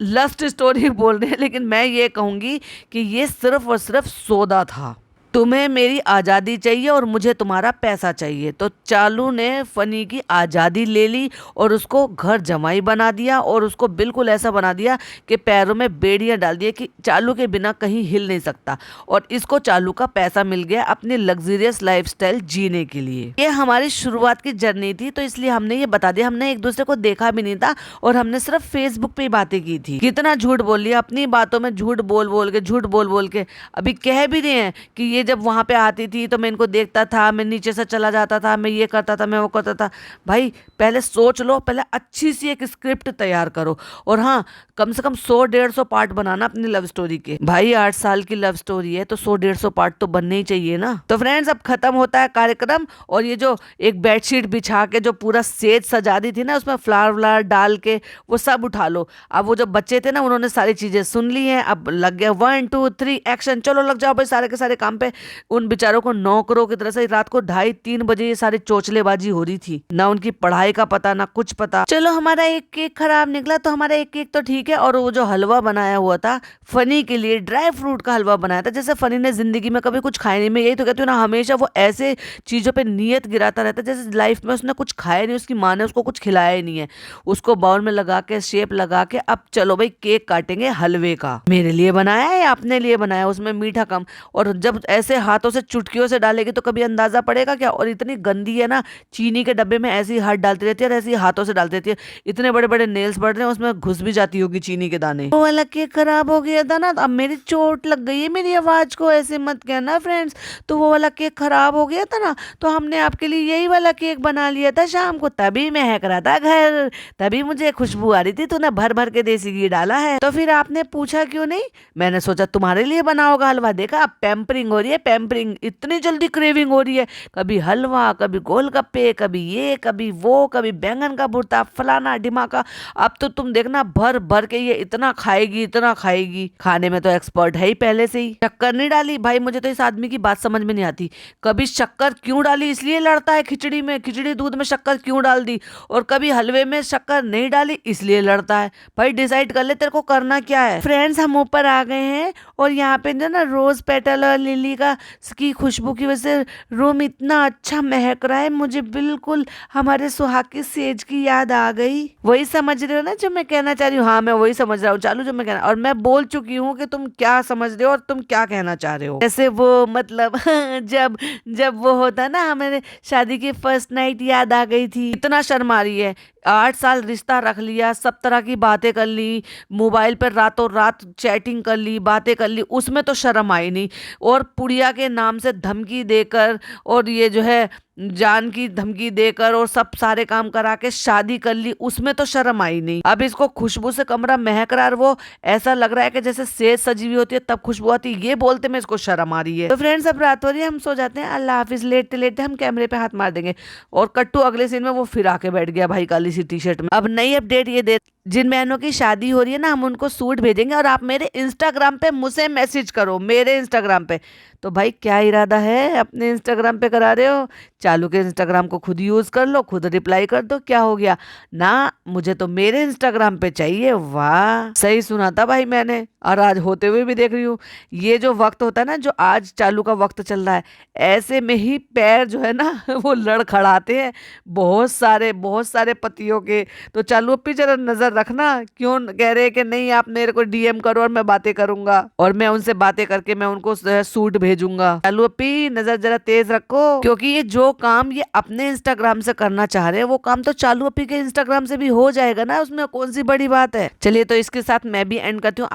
लस्ट स्टोरी बोल रहे हैं, लेकिन मैं ये कहूंगी कि ये सिर्फ और सिर्फ सौदा था। तुम्हें मेरी आज़ादी चाहिए और मुझे तुम्हारा पैसा चाहिए। तो चालू ने फनी की आज़ादी ले ली और उसको घर जमाई बना दिया, और उसको बिल्कुल ऐसा बना दिया कि पैरों में बेड़ियां डाल दिए कि चालू के बिना कहीं हिल नहीं सकता। और इसको चालू का पैसा मिल गया अपनी लग्जरियस लाइफस्टाइल जीने के लिए। ये हमारी शुरुआत की जर्नी थी, तो इसलिए हमने ये बता दिया। हमने एक दूसरे को देखा भी नहीं था और हमने सिर्फ फेसबुक पे ही बातें की थी। कितना झूठ बोल लिया अपनी बातों में, झूठ बोल के अभी कह भी रहे हैं कि ये जब वहां पे आती थी तो मैं इनको देखता था, मैं नीचे से चला जाता था, मैं ये करता था, मैं वो करता था। भाई पहले सोच लो, पहले अच्छी सी एक स्क्रिप्ट तैयार करो, और हाँ कम से कम 100-150 पार्ट बनाना अपनी लव स्टोरी के। भाई 8 साल की लव स्टोरी है तो 100-150 पार्ट तो बनने ही चाहिए ना। तो फ्रेंड्स अब खत्म होता है कार्यक्रम, और ये जो एक बेडशीट बिछा के जो पूरा सेज सजा दी थी ना, उसमें फ्लावर डाल के, वो सब उठा लो। अब वो जो बच्चे थे ना उन्होंने सारी चीजें सुन ली हैं, अब लग गया 1 2 3 एक्शन, चलो लग जाओ भाई सारे के सारे काम पे। उन बेचारों को नौकरों की तरह से रात को 2:30-3 बजे ये सारी चोचलेबाजी हो रही थी, ना उनकी पढ़ाई का पता ना कुछ पता। चलो हमारा एक केक खराब निकला तो हमारा एक केक तो ठीक है, और वो जो हलवा बनाया हुआ था फनी के लिए, ड्राई फ्रूट का हलवा बनाया था, जैसे फनी ने जिंदगी में कभी कुछ खाया नहीं। मैं यही तो कहती हूँ ना, हमेशा वो ऐसे चीजों पे नियत गिराता रहता है जैसे लाइफ में उसने कुछ खाया नहीं, उसकी माँ ने उसको कुछ खिलाया ही नहीं है। उसको बाउल में लगा के शेप लगा के अब चलो भाई केक काटेंगे हलवे का। मेरे लिए बनाया है या अपने लिए बनाया, उसमें मीठा कम, और जब ऐसे हाथों से चुटकियों से डालेगी तो कभी अंदाजा पड़ेगा क्या। और इतनी गंदी है ना, चीनी के डब्बे में ऐसे ही हाथ डालती रहती है और ऐसे ही हाथों से डालती रहती है, इतने बड़े बड़े नेल्स बढ़ रहे हैं, उसमें घुस भी जाती होगी चीनी के दाने। वो वाला केक खराब हो गया था ना, अब मेरी चोट लग गई है मेरी आवाज को, ऐसे मत कहना फ्रेंड्स। तो वो वाला केक खराब हो गया था ना, तो हमने आपके लिए यही वाला केक बना लिया था शाम को, तभी महक रहा था घर, तभी मुझे खुशबू आ रही थी, तूने भर भर के देसी घी डाला है। तो फिर आपने पूछा क्यों नहीं, मैंने सोचा तुम्हारे लिए बना होगा हलवा। देखा अब पैम्परिंग हो रही है, पैम्परिंग, इतनी जल्दी क्रेविंग हो रही है, कभी हलवा, कभी गोलगप्पे, कभी ये कभी वो, कभी बैंगन का भुर्ता, फलाना ढिमाका। अब तो तुम देखना भर भर के ये इतना खाएगी, इतना खाएगी। खाने में तो एक्सपर्ट है ही पहले से ही। शक्कर नहीं डाली भाई, मुझे तो इस आदमी की बात समझ में नहीं आती, कभी शक्कर क्यों डाली इसलिए लड़ता है, खिचड़ी में, खिचड़ी दूध में शक्कर क्यों डाल दी, और कभी हलवे में शक्कर नहीं डाली इसलिए लड़ता है। भाई डिसाइड कर ले तेरे को करना क्या है। फ्रेंड्स हम ऊपर आ गए हैं और यहाँ पे जो ना रोज पेटल और लिली का की खुशबू की वजह से रूम इतना अच्छा महक रहा है, मुझे बिल्कुल हमारे सुहाग की सेज की याद आ गई। वही समझ रहे हो ना जो मैं कहना चाह रही हूँ? हाँ, मैं वही समझ रहा हूँ चालू, जो मैं कहना, और मैं बोल चुकी हूँ कि तुम क्या समझ रहे हो और तुम क्या कहना चाह रहे हो। जैसे वो मतलब जब जब वो होता ना, हमारे शादी की फर्स्ट नाइट याद आ गई थी। इतना शर्मा रही है, 8 साल रिश्ता रख लिया, सब तरह की बातें कर ली, मोबाइल पर रातों रात चैटिंग कर ली, बातें कर ली, उसमें तो शर्म आई नहीं। और पुड़िया के नाम से धमकी देकर, और ये जो है जान की धमकी देकर, और सब सारे काम करा के शादी कर ली, उसमें तो शर्म आई नहीं। अब इसको खुशबू से कमरा महक रहा है, और वो ऐसा लग रहा है कि जैसे सेज सजी हुई होती है तब खुशबू आती है, ये बोलते में इसको शर्म आ रही है। तो फ्रेंड्स, अब रात हो रही है, हम सो जाते हैं। अल्लाह हाफिज। लेटते लेटते हम कैमरे पे हाथ मार देंगे। और कट्टू अगले सीन में वो फिर आके बैठ गया भाई काली सी टी शर्ट में। अब नई अपडेट ये दे, जिन बहनों की शादी हो रही है ना, हम उनको सूट भेजेंगे, और आप मेरे इंस्टाग्राम पे मुझसे मैसेज करो, मेरे इंस्टाग्राम पे। तो भाई क्या इरादा है, अपने इंस्टाग्राम पे करा रहे हो? चालू के इंस्टाग्राम को खुद यूज कर लो, खुद रिप्लाई कर दो, क्या हो गया ना? मुझे तो मेरे इंस्टाग्राम पे चाहिए। वाह, सही सुना था भाई मैंने, और आज होते हुए भी देख रही हूँ। ये जो वक्त होता है ना, जो आज चालू का वक्त चल रहा है, ऐसे में ही पैर जो है ना वो लड़खड़ाते हैं बहुत सारे पतियों के। तो चालू अपनी जरा नजर रखना, क्यों कह रहे कि नहीं आप मेरे को डीएम करो और मैं बातें करूंगा, और मैं उनसे बातें करके मैं उनको सूट भेजूंगा। चालू अपनी नजर जरा तेज रखो, क्योंकि ये जो काम ये अपने इंस्टाग्राम से करना चाह रहे हैं, वो काम तो चालू अपी के इंस्टाग्राम से भी हो जाएगा ना, उसमें कौन सी बड़ी बात है। चलिए, तो इसके साथ मैं भी एंड करती हूँ।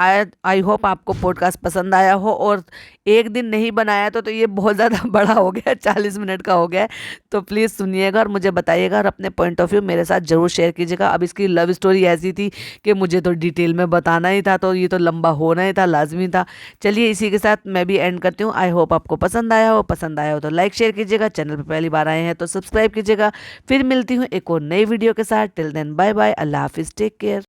आई होप आपको पॉडकास्ट पसंद आया हो, और एक दिन नहीं बनाया तो ये बहुत ज्यादा बड़ा हो गया, 40 मिनट का हो गया है। तो प्लीज सुनिएगा और मुझे बताइएगा, और अपने पॉइंट ऑफ व्यू मेरे साथ जरूर शेयर कीजिएगा। अब इसकी लव स्टोरी ऐसी थी कि मुझे तो डिटेल में बताना ही था, तो ये तो लंबा होना ही था, लाजमी था। चलिए, इसी के साथ मैं भी एंड करती हूँ। आई होप आपको पसंद आया हो तो लाइक शेयर कीजिएगा, चैनल पर पहली बार आए हैं तो सब्सक्राइब कीजिएगा। फिर मिलती हूँ एक और नई वीडियो के साथ। टिल देन बाय बाय, अल्लाह हाफिज, टेक केयर।